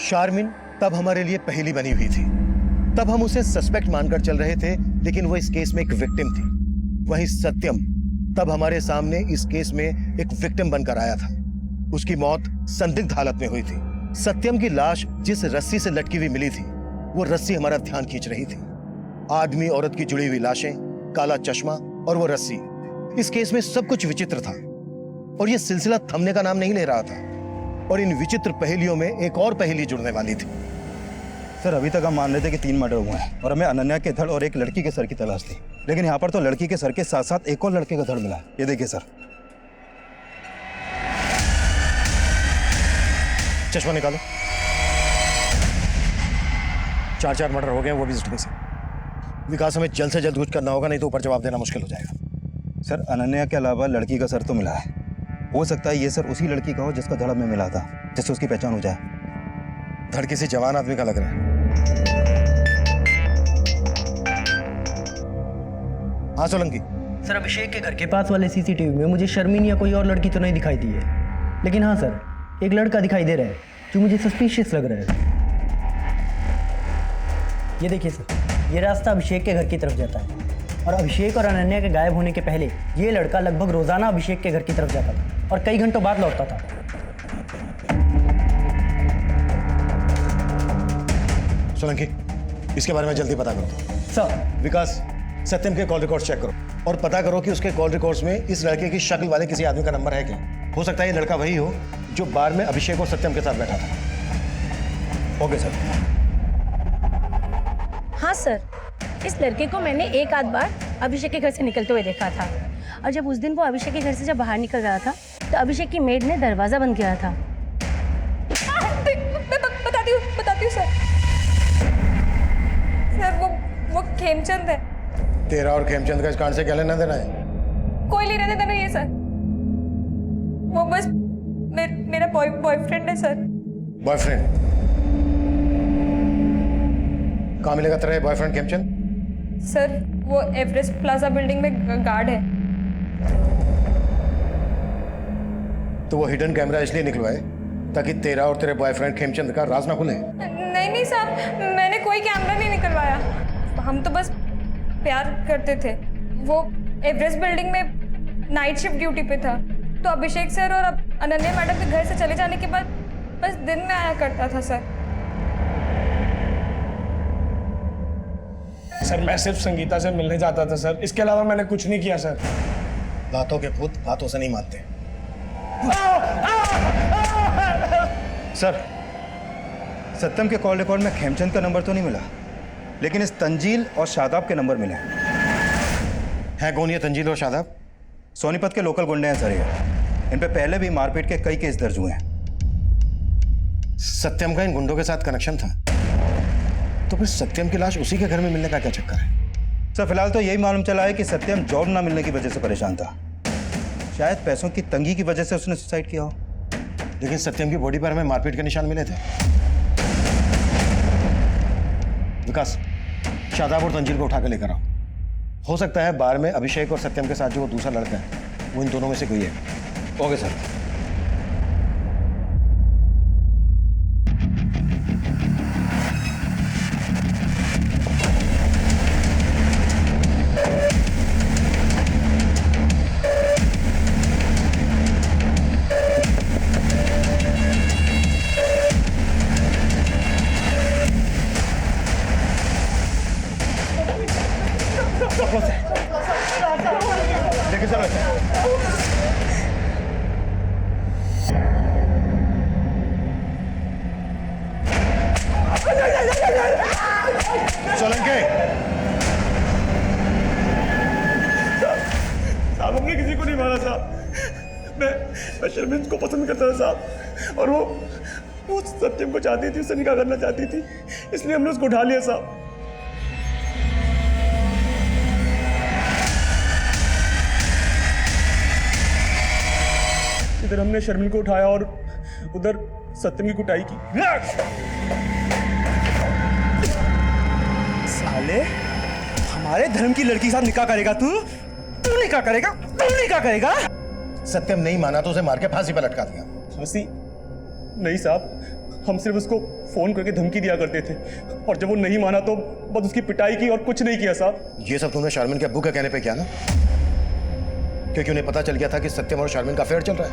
C: शारमीन तब हमारे लिए पहेली बनी हुई थी। तब हम उसे सस्पेक्ट मानकर चल रहे थे, लेकिन वो इस केस में एक विक्टिम थी। वहीं सत्यम तब हमारे सामने इस केस में एक विक्टिम बनकर आया था। उसकी मौत संदिग्ध हालत में हुई थी। सत्यम की लाश जिस रस्सी से लटकी हुई मिली थी वो रस्सी हमारा ध्यान खींच रही थी। आदमी औरत की जुड़ी हुई लाशें, काला चश्मा और वो रस्सी। इस केस में सब कुछ विचित्र था और ये सिलसिला थमने का नाम नहीं ले रहा था। और इन विचित्र पहेलियों में एक और पहेली जुड़ने वाली थी।
F: सर अभी तक हम मान रहे थे कि 3 मर्डर हुए हैं और हमें अनन्या के धड़ और एक लड़की के सर की तलाश थी, लेकिन यहाँ पर तो लड़की के सर के साथ साथ एक और लड़के का धड़ मिला। ये देखिए सर।
C: चश्मा निकालो। 4 मर्डर हो गए, वो भी जुटने से। विकास हमें जल्द से जल्द कुछ करना होगा, नहीं तो ऊपर जवाब देना मुश्किल हो जाएगा।
F: सर अनन्या के अलावा लड़की का सर तो मिला है। हो सकता है ये सर उसी लड़की का हो जिसका धड़ में मिला था, जिससे उसकी पहचान हो जाए।
C: धड़ किसी जवान आदमी का लग रहा है। हाँ सोलंकी।
G: सर अभिषेक के घर के पास वाले सीसीटीवी में मुझे शर्मीन या कोई और लड़की तो नहीं दिखाई दी है, लेकिन हाँ सर एक लड़का दिखाई दे रहा है जो मुझे सस्पिशियस लग रहा है। ये देखिए सर, ये रास्ता अभिषेक के घर की तरफ जाता है और अभिषेक और अनन्या के गायब होने के पहले ये लड़का लगभग रोजाना अभिषेक के घर की तरफ जाता था और कई घंटों बाद लौटता था।
C: सोलंकी, इसके बारे में जल्दी पता करो।
G: सर।
C: विकास, सत्यम के कॉल रिकॉर्ड चेक करो और पता करो कि उसके कॉल रिकॉर्ड्स में इस लड़के की शक्ल वाले किसी आदमी का नंबर है क्या। हो सकता है ये लड़का वही हो जो बार में अभिषेक और सत्यम के साथ बैठा था।
F: Okay sir.
P: हाँ सर, इस लड़के को मैंने एक आध बार अभिषेक के घर से निकलते हुए देखा था, और जब उस दिन वो अभिषेक के घर से जब बाहर निकल रहा था तो अभिषेक की मेड ने दरवाजा बंद किया था।
E: बताती हूँ सर। सर वो खेमचंद है।
C: तेरा और खेमचंद का इस कांड से क्या लेना देना है?
E: कोई लेना देना नहीं है सर, वो बस मेरा बॉयफ्रेंड है सर।
C: बॉयफ्रेंड? कहाँ मिलेगा तेरा बॉयफ्रेंड खेमचंद?
E: सर वो एवरेस्ट प्लाजा बिल्डिंग में गार्ड है।
C: तो वो हिडन कैमरा इसलिए निकलवाए ताकि तेरा और तेरे बॉयफ्रेंड खेमचंद का राज ना खुले?
E: नहीं साहब, मैंने कोई कैमरा नहीं निकलवाया, हम तो बस प्यार करते थे। वो एवरेस्ट बिल्डिंग में नाइट शिफ्ट ड्यूटी पे था, तो अभिषेक सर और अनन्या मैडम के घर से चले जाने के बाद बस दिन में आया करता था सर।
D: सर मैं सिर्फ संगीता से मिलने जाता था सर, इसके अलावा मैंने कुछ नहीं किया सर।
C: बातों के भूत बातों से नहीं मानते।
F: सर, सत्यम के कॉल रिकॉर्ड में खेमचंद का नंबर तो नहीं मिला, लेकिन इस तंजील और शादाब के नंबर मिले
C: हैं। कौन ये तंजील और शादाब?
F: सोनीपत के लोकल गुंडे हैं सर ये। इन पे पहले भी मारपीट के कई केस दर्ज हुए हैं।
C: सत्यम का इन गुंडों के साथ कनेक्शन था, तो फिर सत्यम की लाश उसी के घर में मिलने का क्या चक्कर है?
F: सर फिलहाल तो यही मालूम चला है कि सत्यम जॉब ना मिलने की वजह से परेशान था। शायद पैसों की तंगी की वजह से उसने सुसाइड किया हो।
C: लेकिन सत्यम की बॉडी पर हमें मारपीट के निशान मिले थे। विकास, शादाब और तंजील को उठा कर लेकर आओ। हो सकता है बार में अभिषेक और सत्यम के साथ जो वो दूसरा लड़का है वो इन दोनों में से कोई है।
F: Okay sir.
C: सोलंके,
D: साहब हमने किसी को नहीं मारा साहब। मैं शर्मिंद को पसंद करता था साहब, और वो सत्यम को चाहती थी, उससे निकाह करना चाहती थी, इसलिए हमने उसको उठा लिया साहब। इधर हमने शर्मिन को उठाया और उधर सत्यम की कुटाई की।
F: साले, हमारे धर्म की लड़की के साथ निकाह करेगा तू? तू निकाह करेगा? तू निकाह करेगा?
C: सत्यम नहीं माना तो उसे मार के फांसी पर लटका दिया।
D: फांसी? नहीं साहब, हम सिर्फ उसको फोन करके धमकी दिया करते थे, और जब वो नहीं माना तो बस उसकी पिटाई की और कुछ नहीं किया साहब।
C: ये सब तुमने शारमिन के अब्बू के कहने पे किया ना? क्योंकि उन्हें पता चल गया था कि सत्यम और शारमिन का अफेयर चल रहा है।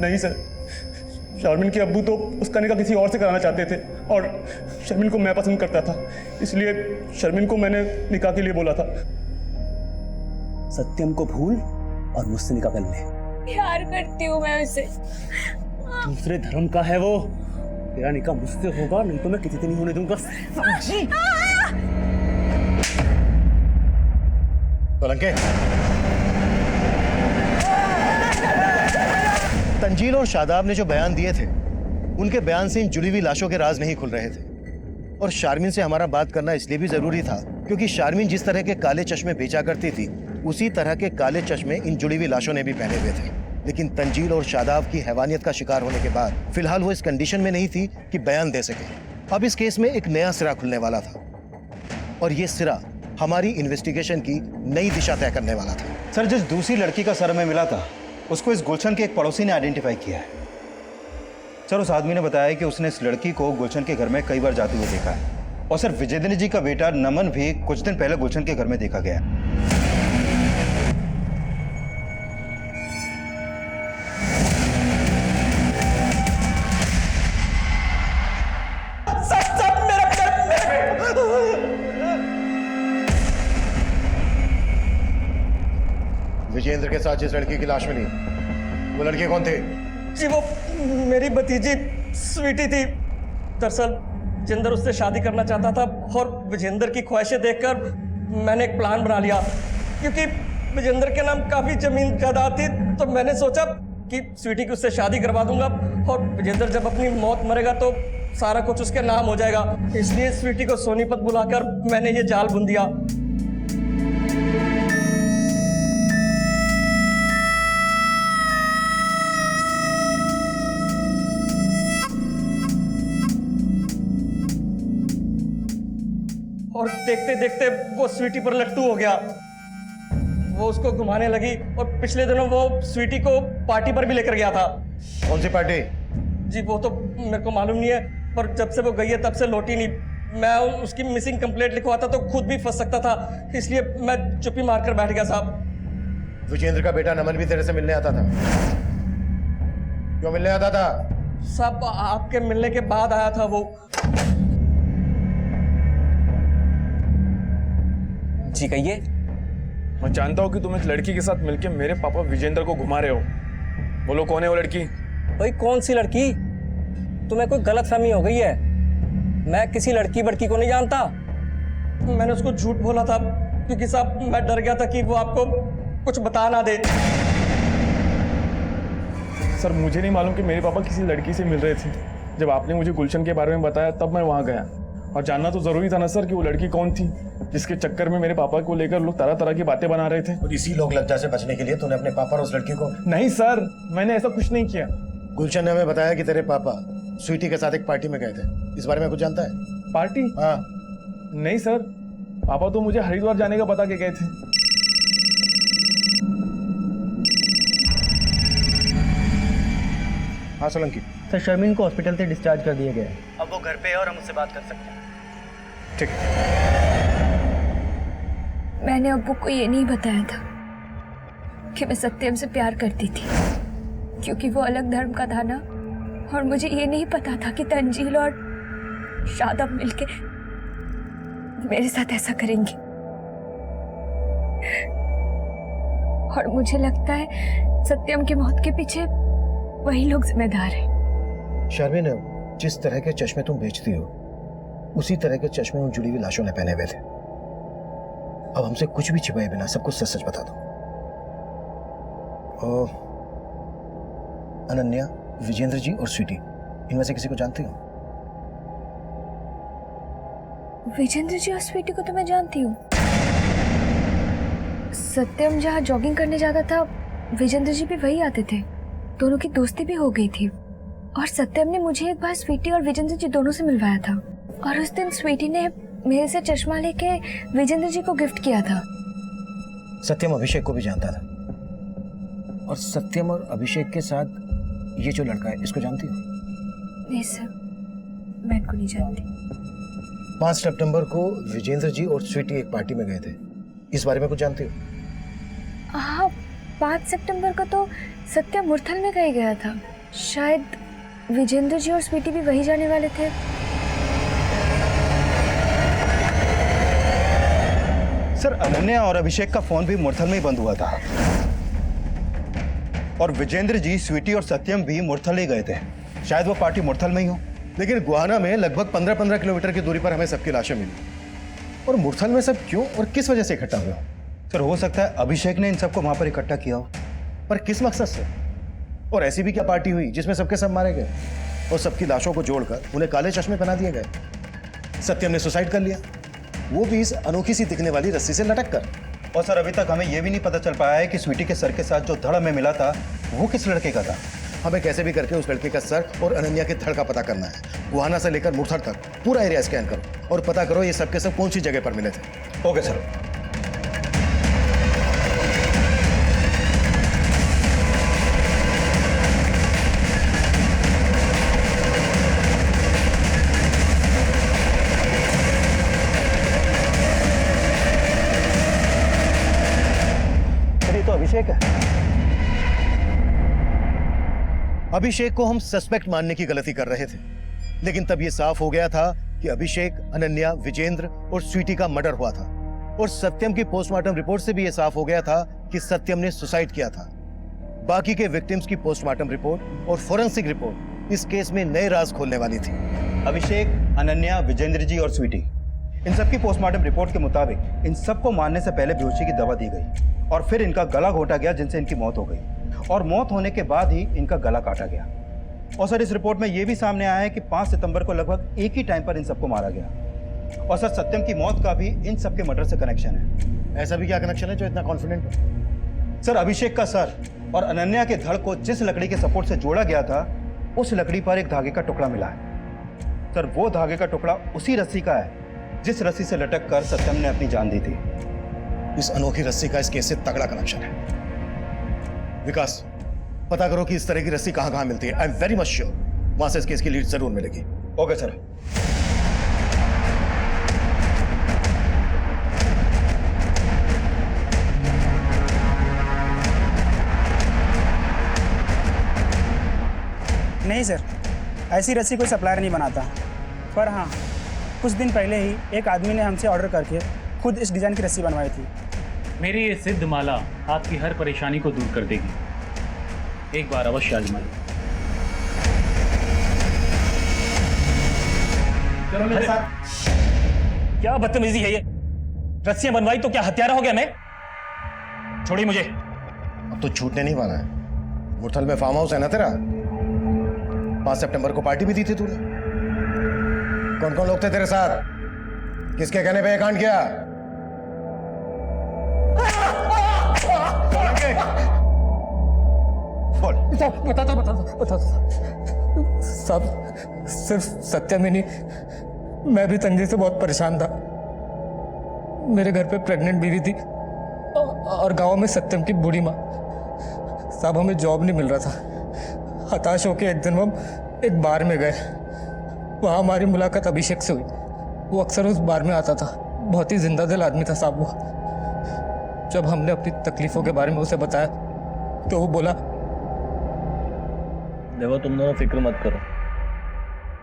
D: नहीं सर, शारमिन के अब्बू तो उसका निकाह किसी और से कराना चाहते थे, और शर्मिन को मैं पसंद करता था, इसलिए शर्मिन को मैंने निकाह के लिए बोला था।
K: सत्यम को भूल और मुझसे निकाह कर ले।
P: प्यार करती हूँ मैं उसे।
K: दूसरे धर्म का है वो। तेरा निकाह मुझसे होगा, नहीं तो मैं किसी से नहीं होने दूंगा। समझी?
C: सोलंके, तंजील और शादाब ने जो बयान दिए थे उनके बयान से इन जुड़ी हुई लाशों के राज नहीं खुल रहे थे। और शारमिन से हमारा बात करना इसलिए भी जरूरी था क्योंकि शारमिन जिस तरह के काले चश्मे बेचा करती थी उसी तरह के काले चश्मे इन जुड़ी हुई लाशों ने भी पहने हुए थे। लेकिन तंजील और शादाब की हैवानियत का शिकार होने के बाद फिलहाल वो इस कंडीशन में नहीं थी कि बयान दे सके। अब इस केस में एक नया सिरा खुलने वाला था, और ये सिरा हमारी इन्वेस्टिगेशन की नई दिशा तय करने वाला था।
F: सर, जिस दूसरी लड़की का सर में मिला था उसको इस गुलशन के एक पड़ोसी ने आइडेंटिफाई किया है। सर, उस आदमी ने बताया कि उसने इस लड़की को गुलशन के घर में कई बार जाते हुए देखा है, और सर विजेंद्र जी का बेटा नमन भी कुछ दिन पहले गुलशन के घर में देखा गया।
C: विजेंद्र के साथ जिस लड़की की लाश मिली, वो लड़के कौन थे?
N: जी वो मेरी भतीजी स्वीटी थी। दरअसल विजेंद्र उससे शादी करना चाहता था और विजेंद्र की ख्वाहिशें देखकर मैंने एक प्लान बना लिया। क्योंकि विजेंद्र के नाम काफी जमीन जायदाद थी, तो मैंने सोचा कि स्वीटी की उससे शादी करवा दूंगा और विजेंद्र जब अपनी मौत मरेगा तो सारा कुछ उसके नाम हो जाएगा। इसलिए स्वीटी को सोनीपत बुलाकर मैंने ये जाल बुन दिया। और देखते देखते वो स्वीटी पर लट्टू हो गया। वो उसको घुमाने लगी और पिछले दिनों वो स्वीटी को पार्टी पर भी लेकर गया था।
C: कौन सी पार्टी?
N: जी वो तो मेरे को मालूम नहीं है, पर जब से वो गई है तब से लौटी नहीं। मैं उसकी मिसिंग कंप्लेंट लिखवाता तो खुद भी फंस सकता था, इसलिए मैं चुप्पी मारकर बैठ गया साहब।
C: विजेंद्र का बेटा नमन भी तेरे से मिलने आता था? क्यों मिलने आता था?
N: साहब आपके मिलने के बाद आया था वो।
K: जी कहिए।
D: मैं जानता हूँ कि तुम एक लड़की के साथ मिलकर मेरे पापा विजेंद्र को घुमा रहे हो। बोलो कौन है वो लड़की?
N: भाई कौन सी लड़की? तुम्हें कोई गलतफहमी हो गई है। मैं किसी लड़की बड़की को नहीं जानता। मैंने उसको झूठ बोला था क्योंकि साहब मैं डर गया था कि वो आपको कुछ बता ना दे।
D: सर मुझे नहीं मालूम कि मेरे पापा किसी लड़की से मिल रहे थे। जब आपने मुझे गुलशन के बारे में बताया तब मैं वहाँ गया, और जानना तो जरूरी था ना सर कि वो लड़की कौन थी जिसके चक्कर में मेरे पापा को लेकर लोग तरह तरह की बातें बना रहे थे।
C: और इसी लोग लज्जा से बचने के लिए तूने अपने पापा और उस लड़की को?
D: नहीं सर, मैंने ऐसा कुछ नहीं किया।
C: गुलशन ने हमें बताया कि तेरे पापा स्वीटी के साथ एक पार्टी में गए थे। इस बारे में कुछ जानता है?
D: पार्टी?
C: हाँ।
D: नहीं सर, पापा तो मुझे हरिद्वार जाने का बता के गए थे।
C: हाँ सोलंकी।
G: सर शर्मिन को हॉस्पिटल से डिस्चार्ज कर दिया गया है। अब वो घर पे है और हम उससे बात कर सकते हैं।
C: ठीक।
E: मैंने अब्बू को ये नहीं बताया था कि मैं सत्यम से प्यार करती थी, क्योंकि वो अलग धर्म का था ना, और मुझे ये नहीं पता था कि तंजील और शादाब मिलके मेरे साथ ऐसा करेंगे। और मुझे लगता है सत्यम की मौत के पीछे वही लोग जिम्मेदार हैं।
C: शर्मिन, जिस तरह के चश्मे तुम बेचती हो उसी तरह के चश्मे उन जुड़ी हुई लाशों ने पहने हुए थे। अब हमसे कुछ भी छिपाए बिना सब कुछ सच सच बता दो। अनन्या, विजेंद्र जी और स्वीटी, इनमें से किसी को जानती हो?
E: विजेंद्र जी और स्वीटी को तो मैं जानती हूँ। सत्यम जहाँ जॉगिंग करने जाता था विजेंद्र जी भी वही आते थे। दोनों की दोस्ती भी हो गई थी, और सत्यम ने मुझे एक बार स्वीटी और विजेंद्र जी दोनों से मिलवाया था, और उस दिन स्वीटी ने मेरे से चश्मा लेके विजेंद्र जी को गिफ्ट किया था।
C: सत्यम अभिषेक को भी जानता था, और सत्यम और अभिषेक के साथ ये जो लड़का है इसको जानती हो?
E: नहीं सर, मैं इनको नहीं जानती।
C: 5 सितंबर को विजेंद्र जी और स्वीटी एक पार्टी में गए थे। इस बारे में कुछ जानती हो?
E: हाँ, 5 सितंबर को तो सत्यम मुरथल में कहीं गया था। शायद विजेंद्र जी और स्वीटी भी वही जाने वाले थे।
F: सर अनन्या और अभिषेक का फोन भी मुरथल में ही बंद हुआ था, और विजेंद्र जी, स्वीटी और सत्यम भी मुरथल ही गए थे। शायद वो पार्टी मुरथल में ही हो।
C: लेकिन गुहाना में लगभग 15-15 किलोमीटर की दूरी पर हमें सबकी लाशें मिली, और मुरथल में सब क्यों और किस वजह से इकट्ठा हुए?
F: सर हो सकता है अभिषेक ने इन सबको वहां पर इकट्ठा किया हो।
C: पर किस मकसद से? और ऐसी भी क्या पार्टी हुई जिसमें सबके सब मारे गए और सबकी लाशों को जोड़कर उन्हें काले चश्मे पहना दिए गए? सत्यम ने सुसाइड कर लिया, वो भी इस अनोखी सी दिखने वाली रस्सी से लटक कर।
F: और सर अभी तक हमें यह भी नहीं पता चल पाया है कि स्वीटी के सर के साथ जो धड़ हमें मिला था वो किस लड़के का था।
C: हमें कैसे भी करके उस लड़के का सर और अनन्या के धड़ का पता करना है। गुहाना से लेकर मुरथल तक पूरा एरिया स्कैन करो और पता करो ये सब के सब कौन सी जगह पर मिले थे।
F: Okay sir.
C: तो अभिषेक है। अभिषेक को हम सस्पेक्ट मानने की गलती कर रहे थे, लेकिन तब यह साफ हो गया था कि अभिषेक, अनन्या, विजेंद्र और स्वीटी का मर्डर हुआ था। और सत्यम की पोस्टमार्टम रिपोर्ट से भी यह साफ हो गया था कि सत्यम ने सुसाइड किया था। बाकी के विक्टिम्स की पोस्टमार्टम रिपोर्ट और फोरेंसिक रिपोर्ट इस केस में नए राज खोलने वाली थी।
F: अभिषेक, अनन्या, विजेंद्र जी और स्वीटी, इन सबकी पोस्टमार्टम रिपोर्ट के मुताबिक इन सबको मारने से पहले बेहोशी की दवा दी गई और फिर इनका गला घोटा गया, जिनसे इनकी मौत हो गई और मौत होने के बाद ही इनका गला काटा गया। और सर, इस रिपोर्ट में यह भी सामने आया है कि 5 सितंबर को लगभग एक ही टाइम पर इन सबको मारा गया। और सर, सत्यम की मौत का भी इन सबके मर्डर से कनेक्शन है।
C: ऐसा भी क्या कनेक्शन है जो इतना कॉन्फिडेंट हो?
F: सर, अभिषेक का सर और अनन्या के धड़ को जिस लकड़ी के सपोर्ट से जोड़ा गया था, उस लकड़ी पर एक धागे का टुकड़ा मिला है। सर, वो धागे का टुकड़ा उसी रस्सी का है जिस रस्सी से लटक कर सत्यम ने अपनी जान दी थी।
C: इस अनोखी रस्सी का इस केस से तगड़ा कनेक्शन है। विकास, पता करो कि इस तरह की रस्सी कहां-कहां मिलती है। I am very much sure वहां से इस केस की लीड जरूर मिलेगी।
F: Okay sir.
G: नहीं सर, ऐसी रस्सी कोई सप्लायर नहीं बनाता। पर हाँ, कुछ दिन पहले ही एक आदमी ने हमसे ऑर्डर करके खुद इस डिज़ाइन की रस्सी बनवाई थी।
A: मेरी ये सिद्ध माला आपकी हर परेशानी को दूर कर देगी। एक बार अवश्य आजमा लो।
N: चलो मेरे साथ। क्या बदतमीजी है ये? रस्सियां बनवाई तो क्या हत्यारा हो गया मैं? छोड़िए मुझे।
C: अब तो छूटने नहीं वाला है। मुरथल में फार्म हाउस है ना तेरा? 5 सितंबर को पार्टी भी दी थी तूने। कौन कौन लोग थे तेरे साथ? किसके कहने पे ये कांड किया?
N: बता साहब, सिर्फ सत्यम ही नहीं, मैं भी तंगी से बहुत परेशान था। मेरे घर पे प्रेग्नेंट बीवी थी और गांव में सत्यम की बूढ़ी माँ। साहब, हमें जॉब नहीं मिल रहा था। हताश होकर एक दिन हम एक बार में गए। वहाँ हमारी मुलाकात अभिषेक से हुई। वो अक्सर उस बार में आता था। बहुत ही जिंदा दिल आदमी था साहब वो। जब हमने अपनी तकलीफों के बारे में उसे बताया तो वो बोला,
K: देखो तुम दोनों फिक्र मत करो,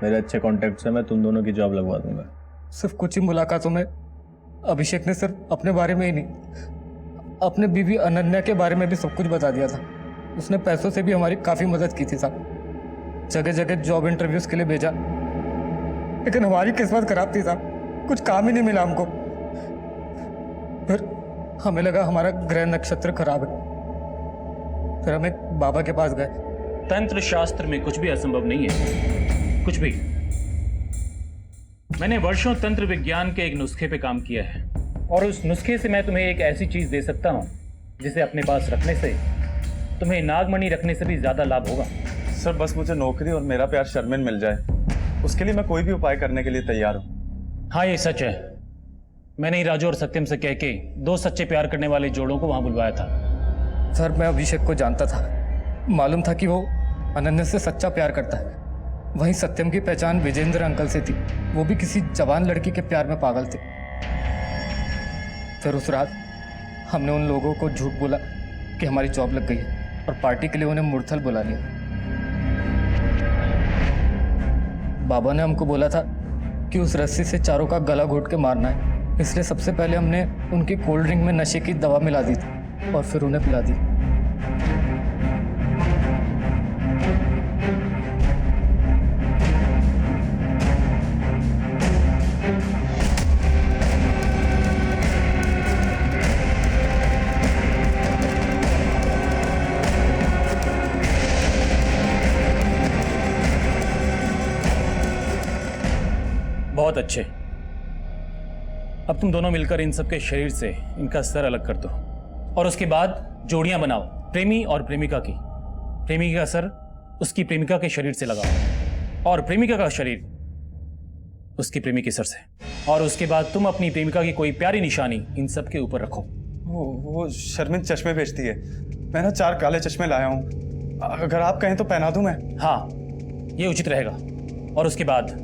K: मेरे अच्छे कॉन्टेक्ट से मैं तुम दोनों की जॉब लगवा दूंगा।
N: सिर्फ कुछ ही मुलाकातों में अभिषेक ने सिर्फ अपने बारे में ही नहीं, अपने बीवी अनन्या के बारे में भी सब कुछ बता दिया था। उसने पैसों से भी हमारी काफ़ी मदद की थी साहब। जगह जगह जॉब इंटरव्यूज के लिए भेजा, लेकिन हमारी किस्मत खराब थी साहब। कुछ काम ही नहीं मिला हमको। फिर हमें लगा हमारा ग्रह नक्षत्र खराब है। फिर हम एक बाबा के पास गए।
A: तंत्र शास्त्र में कुछ भी असंभव नहीं है, कुछ भी। मैंने वर्षों तंत्र विज्ञान के एक नुस्खे पे काम किया है और उस नुस्खे से मैं तुम्हें एक ऐसी चीज दे सकता हूं जिसे अपने पास रखने से तुम्हें नागमणि रखने से भी ज्यादा लाभ होगा।
O: सर, बस मुझे नौकरी और मेरा प्यार शर्मिन मिल जाए, उसके लिए मैं कोई भी उपाय करने के लिए तैयार हूँ।
A: हाँ, ये सच है। मैंने ही राजू और सत्यम से कह के 2 सच्चे प्यार करने वाले जोड़ों को वहां बुलवाया था।
N: सर, मैं अभिषेक को जानता था। मालूम था कि वो अनन्या से सच्चा प्यार करता है। वहीं सत्यम की पहचान विजेंद्र अंकल से थी। वो भी किसी जवान लड़की के प्यार में पागल थे। फिर उस रात हमने उन लोगों को झूठ बोला कि हमारी जॉब लग गई है और पार्टी के लिए उन्हें मुरथल बुला लिया। बाबा ने हमको बोला था कि उस रस्सी से चारों का गला घोट के मारना है, इसलिए सबसे पहले हमने उनकी कोल्ड ड्रिंक में नशे की दवा मिला दी थी और फिर उन्हें पिला दी।
A: बहुत अच्छे। अब तुम दोनों मिलकर इन सब के शरीर से इनका सर अलग कर दो और उसके बाद जोड़ियां बनाओ, प्रेमी और प्रेमिका की। प्रेमिका का सर उसकी प्रेमिका के शरीर से लगाओ और प्रेमिका का शरीर उसकी प्रेमी के सर से, और उसके बाद तुम अपनी प्रेमिका की कोई प्यारी निशानी इन सब के ऊपर रखो।
O: वो शर्मिन चश्मे बेचती है। मैं ना 4 काले चश्मे लाया हूँ, अगर आप कहें तो पहना दूं मैं।
A: हाँ, ये उचित रहेगा। और उसके बाद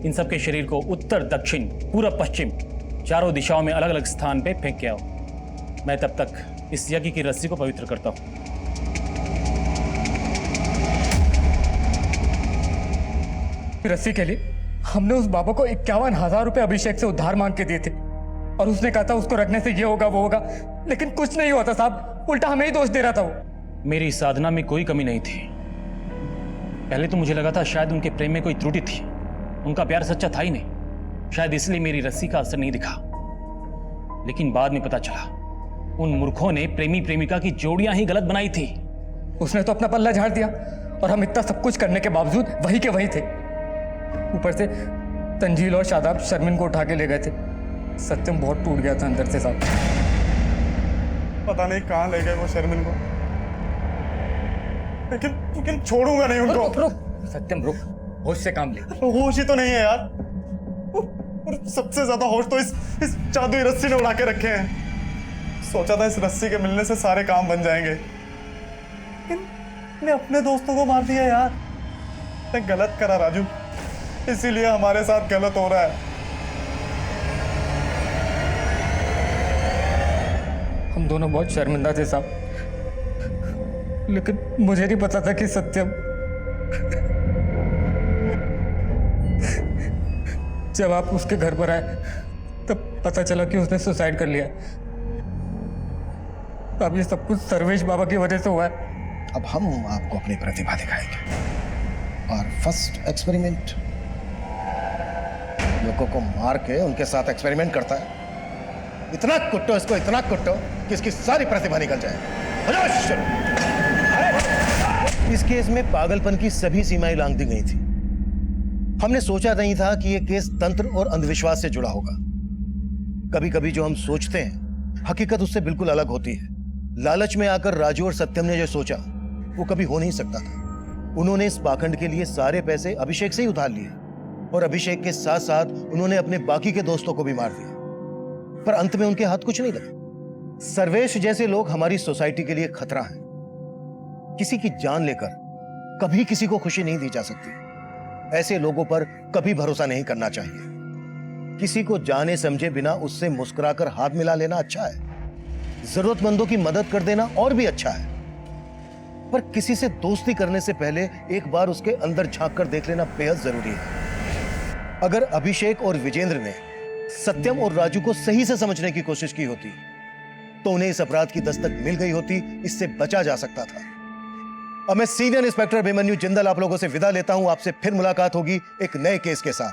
A: इन सब के शरीर को उत्तर, दक्षिण, पूर्व, पश्चिम चारों दिशाओं में अलग अलग स्थान पे फेंक के आओ। मैं तब तक इस यज्ञ की रस्सी को पवित्र करता हूं।
N: रस्सी के लिए हमने उस बाबा को 51,000 रुपए अभिषेक से उधार मांग के दिए थे।
M: और उसने कहा था उसको रखने से ये होगा वो होगा, लेकिन कुछ नहीं हुआ था साहब, उल्टा हमें ही दोष दे रहा था वो।
Q: मेरी साधना में कोई कमी नहीं थी। पहले तो मुझे लगा था शायद उनके प्रेम में कोई त्रुटि थी, उनका प्यार सच्चा था ही नहीं, शायद इसलिए मेरी रस्सी का असर नहीं दिखा। लेकिन बाद में पता चला उन मूर्खों ने प्रेमी प्रेमिका की जोड़ियां ही गलत बनाई थी।
M: उसने तो अपना पल्ला झाड़ दिया और हम इतना सब कुछ करने के बावजूद वही के वही थे। ऊपर से तंजील और शादाब शर्मिन को उठा के ले गए थे। सत्यम बहुत टूट गया था अंदर से साहब।
D: पता नहीं कहाँ ले गए वो शर्मिन को, लेकिन छोड़ूंगा नहीं उनको।
M: रुक सत्यम रुक, होश से काम ले।
D: होश ही तो नहीं है यार, और सबसे ज्यादा होश तो इस जादुई रस्सी ने उड़ा के रखे हैं। सोचा था इस रस्सी के मिलने से सारे काम बन जाएंगे, ने अपने दोस्तों को मार दिया यार। मैं गलत करा राजू, इसीलिए हमारे साथ गलत हो रहा है।
M: हम दोनों बहुत शर्मिंदा थे साहब, लेकिन मुझे नहीं पता था कि सत्यम जब आप उसके घर पर आए तब पता चला कि उसने सुसाइड कर लिया। अब ये सब कुछ सर्वेश बाबा की वजह से हुआ है।
C: अब हम आपको अपनी प्रतिभा दिखाएंगे और फर्स्ट एक्सपेरिमेंट, लोगों को मार के उनके साथ एक्सपेरिमेंट करता है। इतना कुट्टो इसको, इतना कुट्टो कि इसकी सारी प्रतिभा निकल जाए। इस केस में पागलपन की सभी सीमाएं लांघ दी गई थी। हमने सोचा नहीं था कि यह केस तंत्र और अंधविश्वास से जुड़ा होगा। कभी कभी जो हम सोचते हैं हकीकत उससे बिल्कुल अलग होती है। लालच में आकर राजू और सत्यम ने जो सोचा वो कभी हो नहीं सकता था। उन्होंने इस पाखंड के लिए सारे पैसे अभिषेक से ही उधार लिए और अभिषेक के साथ साथ उन्होंने अपने बाकी के दोस्तों को भी मार दिया, पर अंत में उनके हाथ कुछ नहीं लगा। सर्वेश जैसे लोग हमारी सोसाइटी के लिए खतरा हैं। किसी की जान लेकर कभी किसी को खुशी नहीं दी जा सकती। ऐसे लोगों पर कभी भरोसा नहीं करना चाहिए। किसी को जाने समझे बिना उससे मुस्कुराकर हाथ मिला लेना अच्छा है, जरूरतमंदों की मदद कर देना और भी अच्छा है, पर किसी से दोस्ती करने से पहले एक बार उसके अंदर झांक कर देख लेना बेहद जरूरी है। अगर अभिषेक और विजेंद्र ने सत्यम और राजू को सही से समझने की कोशिश की होती तो उन्हें इस अपराध की दस्तक मिल गई होती, इससे बचा जा सकता था। अब मैं सीनियर इंस्पेक्टर अभिमन्यु जिंदल आप लोगों से विदा लेता हूं। आपसे फिर मुलाकात होगी एक नए केस के साथ।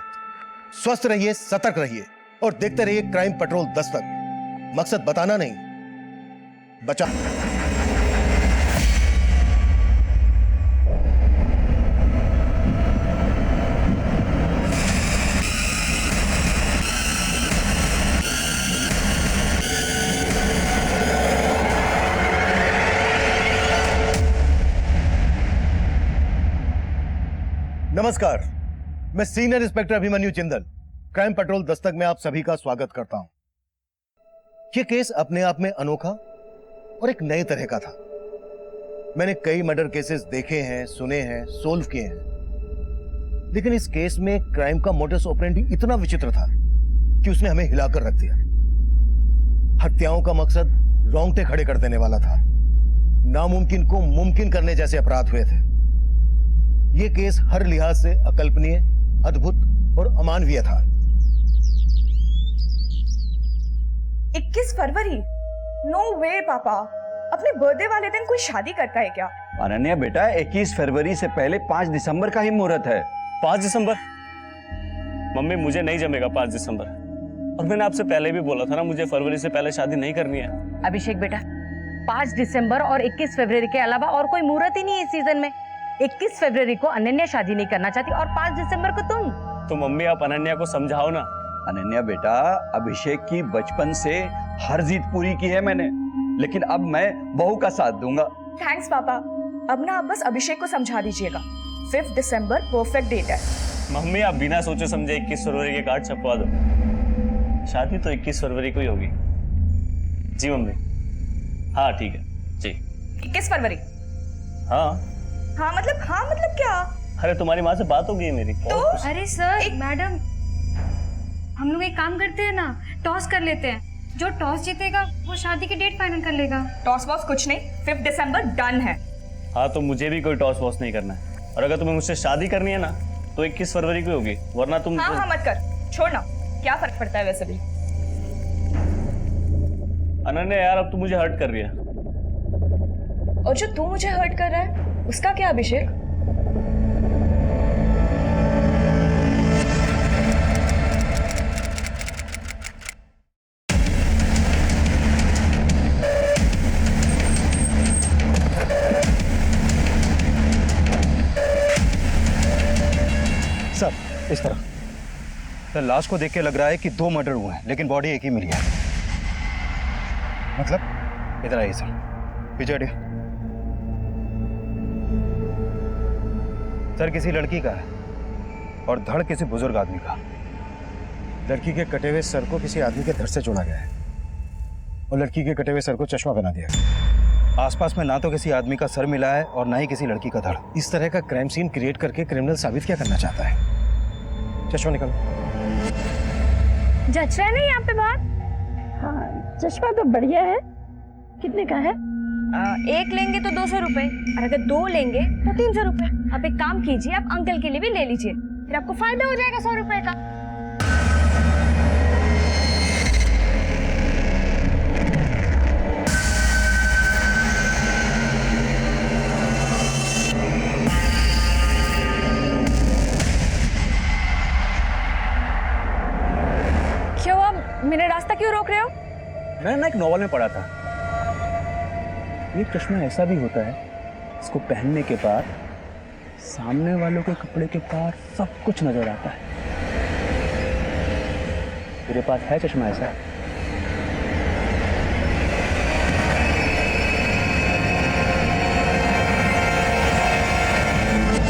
C: स्वस्थ रहिए, सतर्क रहिए और देखते रहिए क्राइम पेट्रोल दस्तक। मकसद बताना नहीं, बचा। नमस्कार, मैं senior inspector Abhimanyu Jindal crime petrol Dastak में आप सभी का स्वागत करता हूं। यह केस अपने आप में अनोखा और एक नए तरह का था। मैंने कई मर्डर केसेस देखे हैं, सुने हैं, सोल्व किए हैं, लेकिन इस केस में क्राइम का मोडस ऑपरेंडी इतना विचित्र था कि उसने हमें हिलाकर रख दिया। हत्याओं का मकसद रोंगटे खड़े कर देने वाला था। नामुमकिन को मुमकिन करने जैसे अपराध हुए थे। यह केस हर लिहाज से अकल्पनीय, अद्भुत और अमानवीय था।
R: 21 फरवरी? नो वे पापा, अपने बर्थडे वाले दिन कोई शादी करता है क्या?
O: अनन्या बेटा, 21 फरवरी से पहले 5 दिसंबर का ही मुहूर्त है।
K: 5 दिसंबर? मम्मी मुझे नहीं जमेगा 5 दिसंबर, और मैंने आपसे पहले भी बोला था ना मुझे फरवरी से पहले शादी नहीं करनी है।
P: अभिषेक बेटा, 5 दिसंबर और 21 फरवरी के अलावा और कोई मुहूर्त ही नहीं है इस सीजन में। 21 फरवरी को अनन्या शादी नहीं करना चाहती और 5 दिसंबर को तुम।
K: तो मम्मी आप अनन्या को समझाओ ना।
O: अनन्या बेटा, अभिषेक की बचपन से हर जीत पूरी की है मैंने, लेकिन अब मैं बहू का साथ दूंगा।
R: थैंक्स पापा, अब ना आप बस अभिषेक को समझा दीजिएगा। 5 दिसंबर परफेक्ट डेट है।
K: मम्मी आप बिना सोचे समझे 21 फरवरी के कार्ड छपवा दो। शादी तो 21 फरवरी को ही होगी। जी मम्मी, हाँ ठीक है जी।
R: 21 फरवरी?
K: हाँ
R: मतलब क्या?
K: अरे तुम्हारी माँ से बात हो गई है मेरी।
E: तो अरे सर, मैडम, हम लोग एक काम करते हैं ना, टॉस कर लेते हैं। जो टॉस जीतेगा वो शादी की डेट फाइनल कर लेगा।
R: टॉस वॉस कुछ नहीं, 5 दिसंबर डन है।
K: हाँ तो मुझे भी कोई टॉस वॉस नहीं करना है, और अगर तुम्हें मुझसे शादी करनी है ना तो 21 फरवरी को होगी, वरना तुम।
R: हाँ मत कर, छोड़ना, क्या फर्क पड़ता है वैसे भी।
K: अनन्या यार, अब तू मुझे हर्ट कर रही है।
R: और जो तू मुझे हर्ट कर रहा है उसका क्या अभिषेक?
F: सर इस तरह सर, लाश को देख के लग रहा है कि 2 मर्डर हुए हैं, लेकिन बॉडी एक ही मिली है। मतलब इधर आइए सर, पीछे हटिए। सर किसी लड़की का है और धड़ किसी बुजुर्ग आदमी का।
C: लड़की के कटे हुए सर को किसी आदमी के धड़ से जोड़ा गया है और लड़की के कटे हुए सर को चश्मा बना दिया गया।
F: आसपास में ना तो किसी आदमी का सर मिला है और ना ही किसी लड़की का धड़।
C: इस तरह का क्राइम सीन क्रिएट करके क्रिमिनल साबित क्या करना चाहता है? चश्मा निकालो।
P: जच रहा है नहीं यहाँ पे बात? हाँ, चश्मा तो बढ़िया है। कितने का है?
L: एक लेंगे तो 200 रुपए, और अगर 2 लेंगे तो 300 रुपए। आप एक काम कीजिए, आप अंकल के लिए भी ले लीजिए, फिर आपको फायदा हो जाएगा 100 रुपए का। क्यों आप मेरा रास्ता क्यों रोक रहे हो?
Q: मैंने ना एक नॉवल में पढ़ा था, एक चश्मा ऐसा भी होता है इसको पहनने के बाद सामने वालों के कपड़े के पार सब कुछ नजर आता है। तेरे पास है चश्मा ऐसा?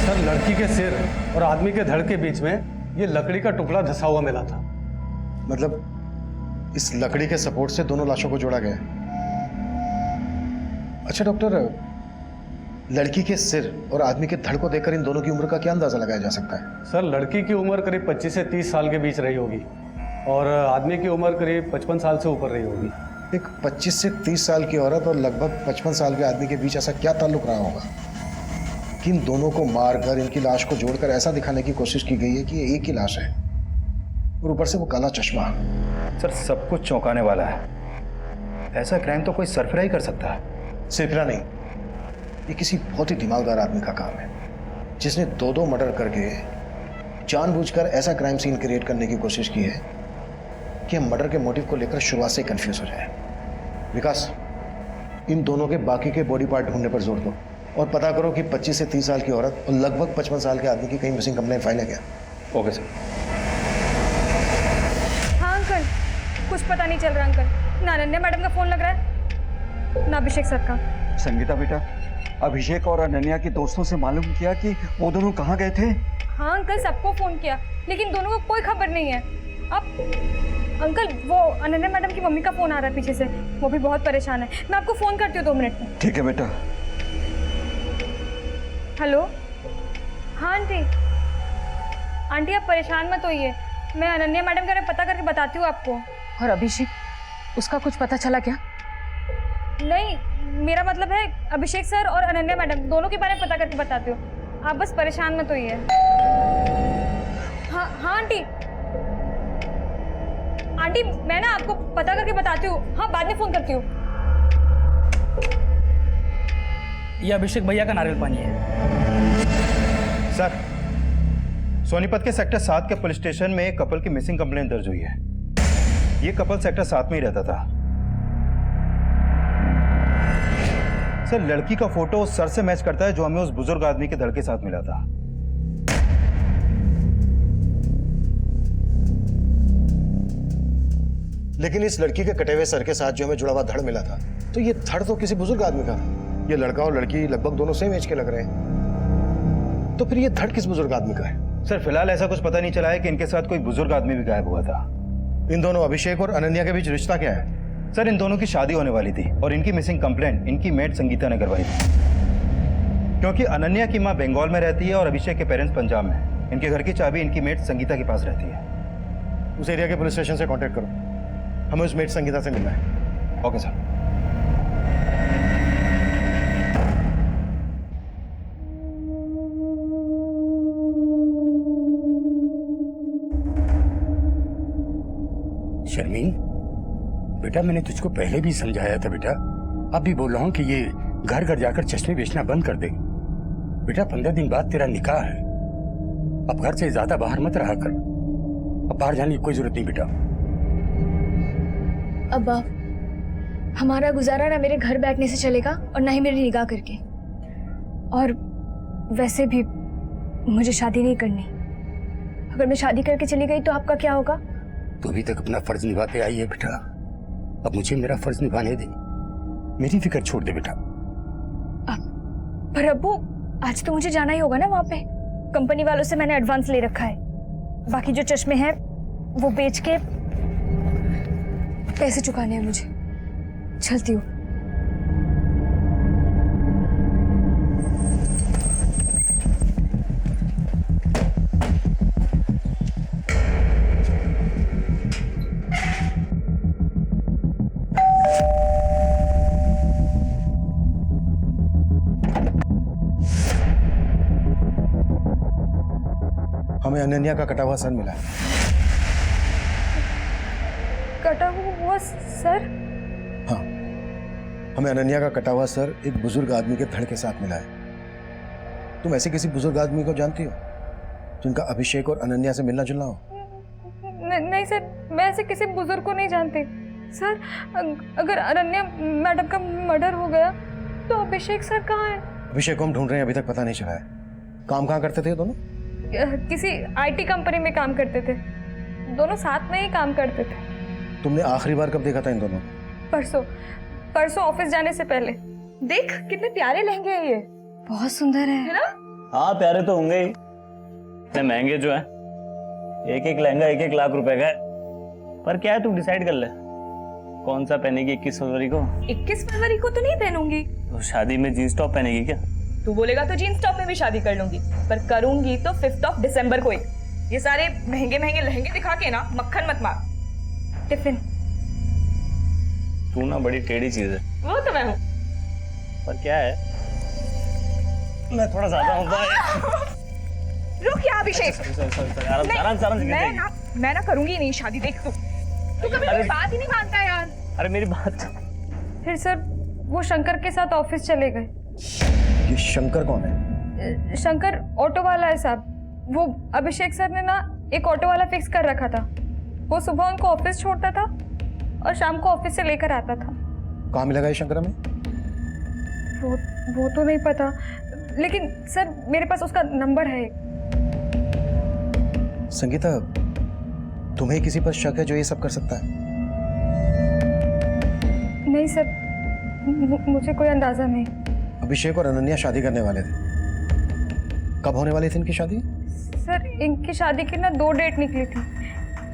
S: सर लड़की के सिर और आदमी के धड़ के बीच में ये लकड़ी का टुकड़ा धंसा हुआ मिला था।
C: मतलब इस लकड़ी के सपोर्ट से दोनों लाशों को जोड़ा गया। अच्छा डॉक्टर, लड़की के सिर और आदमी के धड़ को देखकर इन दोनों की उम्र का क्या अंदाजा लगाया जा सकता है?
S: सर लड़की की उम्र करीब 25 से 30 साल के बीच रही होगी और आदमी की उम्र करीब 55 साल से ऊपर रही होगी।
C: एक 25 से 30 साल की औरत और लगभग 55 साल के आदमी के बीच ऐसा क्या ताल्लुक रहा होगा कि इन दोनों को मारकर इनकी लाश को जोड़कर ऐसा दिखाने की कोशिश की गई है कि ये एक ही लाश है और ऊपर से वो काला चश्मा।
F: सर सब कुछ चौंकाने वाला है। ऐसा क्राइम तो कोई सरफराई ही कर सकता है।
C: सिर्फरा नहीं, ये किसी बहुत ही दिमागदार आदमी का काम है जिसने 2 मर्डर करके जानबूझकर ऐसा क्राइम सीन क्रिएट करने की कोशिश की है कि हम मर्डर के मोटिव को लेकर शुरुआत से कंफ्यूज हो जाए। विकास, इन दोनों के बाकी के बॉडी पार्ट ढूंढने पर जोर दो और पता करो कि 25 से 30 साल की औरत और लगभग 55 साल के आदमी की कहीं मिसिंग कंप्लेंट फाइल है क्या?
F: Okay sir.
E: हाँ अंकल, कुछ पता नहीं चल रहा अंकल। ना अनन्या मैडम का फोन लग रहा है ना अभिषेक सर का।
O: संगीता बेटा, अभिषेक और अनन्या के दोस्तों से मालूम किया कि वो दोनों कहाँ गए थे?
E: हाँ अंकल, सबको फोन किया लेकिन दोनों को कोई खबर नहीं है। अब अंकल वो अनन्या मैडम की मम्मी का फोन आ रहा है पीछे से, वो भी बहुत परेशान है। मैं आपको फोन करती हूँ 2 मिनट में।
O: ठीक है बेटा।
E: हेलो, हाँ आंटी। आंटी आप परेशान मत होइए, मैं अनन्या मैडम के बारे में पता करके बताती हूँ आपको।
J: और अभिषेक, उसका कुछ पता चला क्या?
E: नहीं, मेरा मतलब है अभिषेक सर और अनन्या मैडम दोनों के बारे में पता करके बताती हूँ। आप बस परेशान मत होइए। हाँ हाँ आंटी, आंटी मैं ना आपको पता करके बताती हूँ। हाँ बाद में फोन करती हूँ।
G: ये अभिषेक भैया का नारियल पानी है।
F: सर सोनीपत के सेक्टर 7 के पुलिस स्टेशन में एक कपल की मिसिंग कंप्लेंट दर्ज हुई है। ये कपल सेक्टर 7 में ही रहता था। सर लड़की का फोटो उस सर से मैच करता है जो हमें उस बुजुर्ग आदमी के धड़ के साथ मिला था।
C: लेकिन इस लड़की के कटे हुए सर के साथ जो हमें जुड़ा हुआ धड़ मिला था, तो ये धड़ तो किसी बुजुर्ग आदमी का था। ये लड़का और लड़की लगभग दोनों सेम एज के लग रहे हैं, तो फिर ये धड़ किस बुजुर्ग आदमी का है?
F: सर फिलहाल ऐसा कुछ पता नहीं चला है कि इनके साथ कोई बुजुर्ग आदमी भी गायब हुआ था।
C: इन दोनों अभिषेक और अनन्या के बीच रिश्ता क्या है?
F: सर इन दोनों की शादी होने वाली थी और इनकी मिसिंग कंप्लेंट इनकी मेड संगीता ने करवाई थी, क्योंकि अनन्या की माँ बंगाल में रहती है और अभिषेक के पेरेंट्स पंजाब में। इनके घर की चाबी इनकी मेड संगीता के पास रहती है।
C: उस एरिया के पुलिस स्टेशन से कांटेक्ट करो, हमें उस मेड संगीता से मिलना है।
F: Okay sir.
M: शर्मीन बेटा मैंने तुझको पहले भी समझाया था बेटा, अब भी बोल रहा हूँ कि ये घर घर जाकर चश्मे बेचना बंद कर दे। बेटा 15 दिन बाद तेरा निकाह है, अब घर से ज्यादा बाहर मत रहा कर। अब बाहर जाने की कोई जरूरत नहीं बेटा।
L: अब्बा, हमारा गुजारा ना मेरे घर बैठने से चलेगा और ना ही मेरी निगाह करके। और वैसे भी मुझे शादी नहीं करनी। अगर मैं शादी करके चली गई तो आपका क्या होगा?
M: तू अभी तक अपना फर्ज निभाते आई है बेटा, अब मुझे मेरा फर्ज निभाने दे। मेरी फिक्र छोड़ दे बेटा।
L: पर अब्बू, आज तो मुझे जाना ही होगा ना वहाँ पे। कंपनी वालों से मैंने एडवांस ले रखा है। बाकी जो चश्मे हैं वो बेच के पैसे चुकाने हैं मुझे। चलती हूँ।
C: हमें अनन्या का कटा हुआ सर मिला है।
E: कटा हुआ सर?
C: हाँ, हमें अनन्या का कटा हुआ सर एक बुजुर्ग आदमी के धड़ के साथ मिला है। तुम ऐसे किसी बुजुर्ग आदमी को जानती हो जिनका अभिषेक और अनन्या से मिलना जुलना हो?
E: नहीं सर, मैं ऐसे किसी बुजुर्ग को नहीं जानती। सर, अगर अनन्या मैडम का मर्डर हो गया तो अभिषेक सर कहाँ है?
C: अभिषेक को हम ढूंढ रहे हैं, अभी तक पता नहीं चला है। काम कहाँ करते थे दोनों?
E: किसी आईटी कंपनी में काम करते थे। दोनों साथ में ही काम करते थे।
C: तुमने आखिरी बार कब देखा था इन दोनों?
E: परसों ऑफिस जाने से पहले। देख कितने प्यारे लहंगे हैं ये।
L: बहुत सुंदर है
E: ना?
K: हाँ प्यारे तो होंगे ही, इतने महंगे जो है। एक एक लहंगा 1-1 लाख रुपए का है। पर क्या है, तू डिसाइड कर ले कौन सा पहनेगी 21 फरवरी को।
R: 21 फरवरी को तो नहीं पहनूंगी।
K: तो शादी में जींस टॉप पहनेगी क्या?
R: तू बोलेगा तो जीन्स टॉप में भी शादी कर लूंगी, पर करूंगी तो 5 दिसंबर को ही। ये सारे महंगे महंगे लहंगे दिखा के ना मक्खन मत मार।
E: टिफिन।
K: तू ना बड़ी टेढ़ी चीज है।
R: वो तो मैं हूँ।
K: पर क्या है, मैं थोड़ा ज्यादा होता है।
R: रुक या अभिषेक। मैं ना करूंगी नहीं शादी। देख तू कभी मेरी बात ही नहीं मानता यार।
K: अरे मेरी बात।
E: फिर सर वो शंकर के साथ ऑफिस चले गए।
C: ये शंकर कौन है?
E: शंकर ऑटो वाला है साहब। वो अभिषेक सर ने ना एक ऑटो वाला फिक्स कर रखा था। वो सुबह उनको ऑफिस छोड़ता था और शाम को ऑफिस से लेकर आता था।
C: कहाँ मिलेगा ये शंकर हमें?
E: वो तो नहीं पता, लेकिन सर मेरे पास उसका नंबर है।
C: संगीता, तुम्हें किसी पर शक है जो ये सब कर सकता है?
E: नहीं सर, मुझे कोई अंदाजा नहीं।
C: अभिषेक और अनन्या शादी करने वाले थे। कब होने वाली थी इनकी शादी?
E: सर इनकी शादी की ना 2 डेट निकली थी,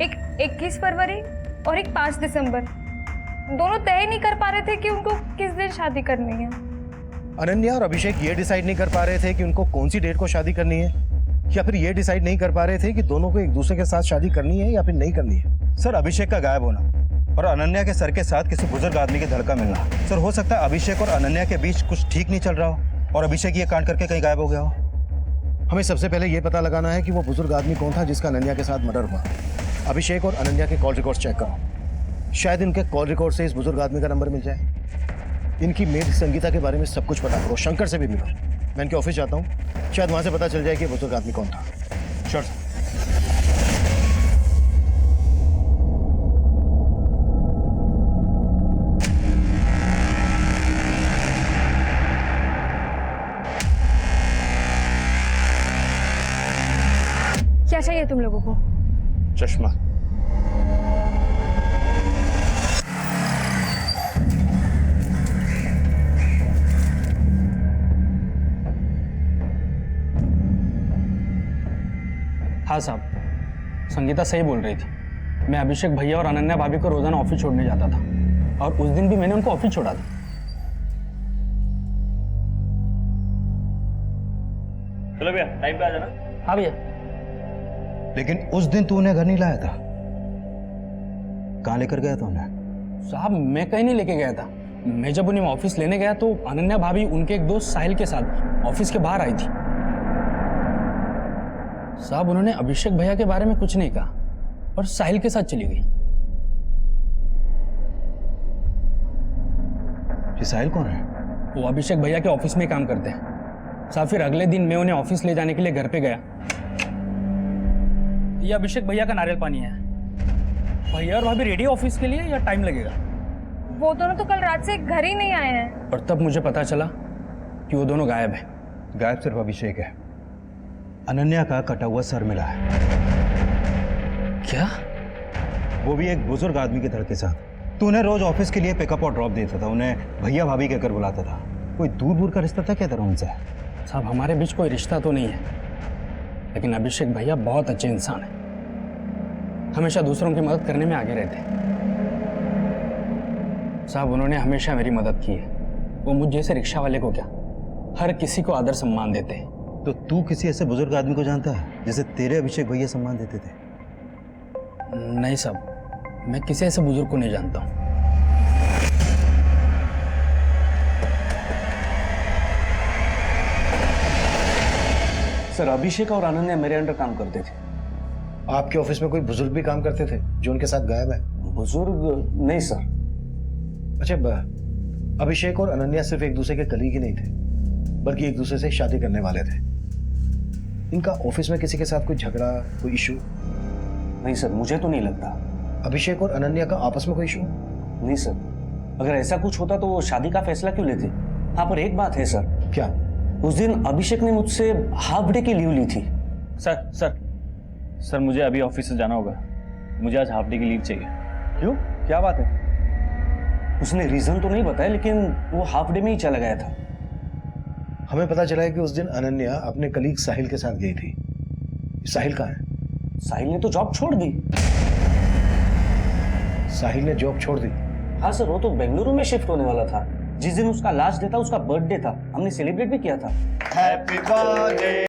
E: एक 21 फरवरी और एक 5 दिसंबर। दोनों तय नहीं कर पा रहे थे कि उनको किस दिन शादी करनी है।
C: अनन्या और अभिषेक ये डिसाइड नहीं कर पा रहे थे कि उनको कौन सी डेट को शादी करनी है, या फिर ये डिसाइड नहीं कर पा रहे थे कि दोनों को एक दूसरे के साथ शादी करनी है या फिर नहीं करनी है।
F: सर अभिषेक का गायब होना और अनन्या के सर के साथ किसी बुजुर्ग आदमी के धड़ का मिलना। सर हो सकता है अभिषेक और अनन्या के बीच कुछ ठीक नहीं चल रहा हो और अभिषेक ये कांड करके कहीं गायब हो गया हो।
C: हमें सबसे पहले ये पता लगाना है कि वो बुजुर्ग आदमी कौन था जिसका अनन्या के साथ मर्डर हुआ। अभिषेक और अनन्या के कॉल रिकॉर्ड चेक करो, शायद इनके कॉल रिकॉर्ड से इस बुजुर्ग आदमी का नंबर मिल जाए। इनकी मेड संगीता के बारे में सब कुछ पता करो, शंकर से भी मिलो। मैं इनके ऑफिस जाता हूँ, शायद वहां से पता चल जाए कि बुजुर्ग आदमी कौन था। Sure sir.
L: क्या चाहिए तुम लोगों को?
K: चश्मा।
Q: हाँ साहब, संगीता सही बोल रही थी। मैं अभिषेक भैया और अनन्या भाभी को रोजाना ऑफिस छोड़ने जाता था और उस दिन भी मैंने उनको ऑफिस छोड़ा था।
K: चलो भैया, टाइम पे आ जाना।
Q: हाँ भैया।
F: लेकिन उस दिन तू उन्हें घर नहीं लाया था, कहाँ लेकर गया था उन्हें?
Q: साहब मैं कहीं नहीं लेके गया था। मैं जब उन्हें ऑफिस लेने गया तो अनन्या भाभी उनके एक दोस्त साहिल के साथ ऑफिस के बाहर आई थी। साहब उन्होंने अभिषेक भैया के बारे में कुछ नहीं कहा और साहिल के साथ चली गई।
F: ये साहिल कौन है?
Q: वो अभिषेक भैया के ऑफिस में काम करते हैं साहब। फिर अगले दिन मैं उन्हें ऑफिस ले जाने के लिए घर पे गया। ये अभिषेक भैया का नारियल पानी है। भैया और भाभी रेडी ऑफिस के लिए या टाइम लगेगा?
E: वो दोनों तो कल रात से घर ही नहीं आए हैं।
Q: और तब मुझे पता चला कि वो दोनों गायब हैं।
F: गायब सिर्फ अभिषेक है, अनन्या का कटा हुआ सर मिला है।
Q: क्या?
F: वो भी एक बुजुर्ग आदमी के धड़ के साथ। तू उन्हें रोज ऑफिस के लिए पिकअप और ड्रॉप देता था, उन्हें भैया भाभी कहकर बुलाता था। कोई दूर दूर का रिश्ता था क्या तेरा उनसे?
Q: साहब हमारे बीच कोई रिश्ता तो नहीं है, लेकिन अभिषेक भैया बहुत अच्छे इंसान हैं। हमेशा दूसरों की मदद करने में आगे रहते हैं। साहब उन्होंने हमेशा मेरी मदद की है। वो मुझ जैसे रिक्शा वाले को क्या, हर किसी को आदर सम्मान देते हैं।
F: तो तू किसी ऐसे बुजुर्ग आदमी को जानता है जैसे तेरे अभिषेक भैया सम्मान देते थे?
Q: नहीं साहब, मैं किसी ऐसे बुजुर्ग को नहीं जानता हूँ।
K: सर अभिषेक और अनन्या मेरे अंडर काम करते थे।
C: आपके ऑफिस में कोई बुजुर्ग भी काम करते थे जो उनके साथ गायब है?
K: बुजुर्ग नहीं सर।
C: अच्छा, अभिषेक और अनन्या सिर्फ एक दूसरे के कलीग ही नहीं थे, बल्कि एक दूसरे से शादी करने वाले थे। इनका ऑफिस में किसी के साथ कोई झगड़ा, कोई इशू?
K: नहीं सर, मुझे तो नहीं लगता।
C: अभिषेक और अनन्या का आपस में कोई इशू?
K: नहीं सर, अगर ऐसा कुछ होता तो वो शादी का फैसला क्यों लेते? हाँ, पर एक बात है सर।
C: क्या?
K: उस दिन अभिषेक ने मुझसे हाफ डे की लीव ली थी।
Q: सर मुझे अभी ऑफिस से जाना होगा। मुझे आज हाफ डे की लीव चाहिए।
K: क्यों, क्या बात है? उसने रीजन तो नहीं बताया, लेकिन वो हाफ डे में ही चला गया था।
C: हमें पता चला है कि उस दिन अनन्या अपने कलीग साहिल के साथ गई थी। साहिल कहाँ है?
K: साहिल ने तो जॉब छोड़ दी।
C: साहिल ने जॉब छोड़ दी?
K: हाँ सर, वो तो बेंगलुरु में शिफ्ट होने वाला था। जिस दिन उसका लास्ट डे था, उसका बर्थडे था, हमने सेलिब्रेट भी किया था।
C: Happy birthday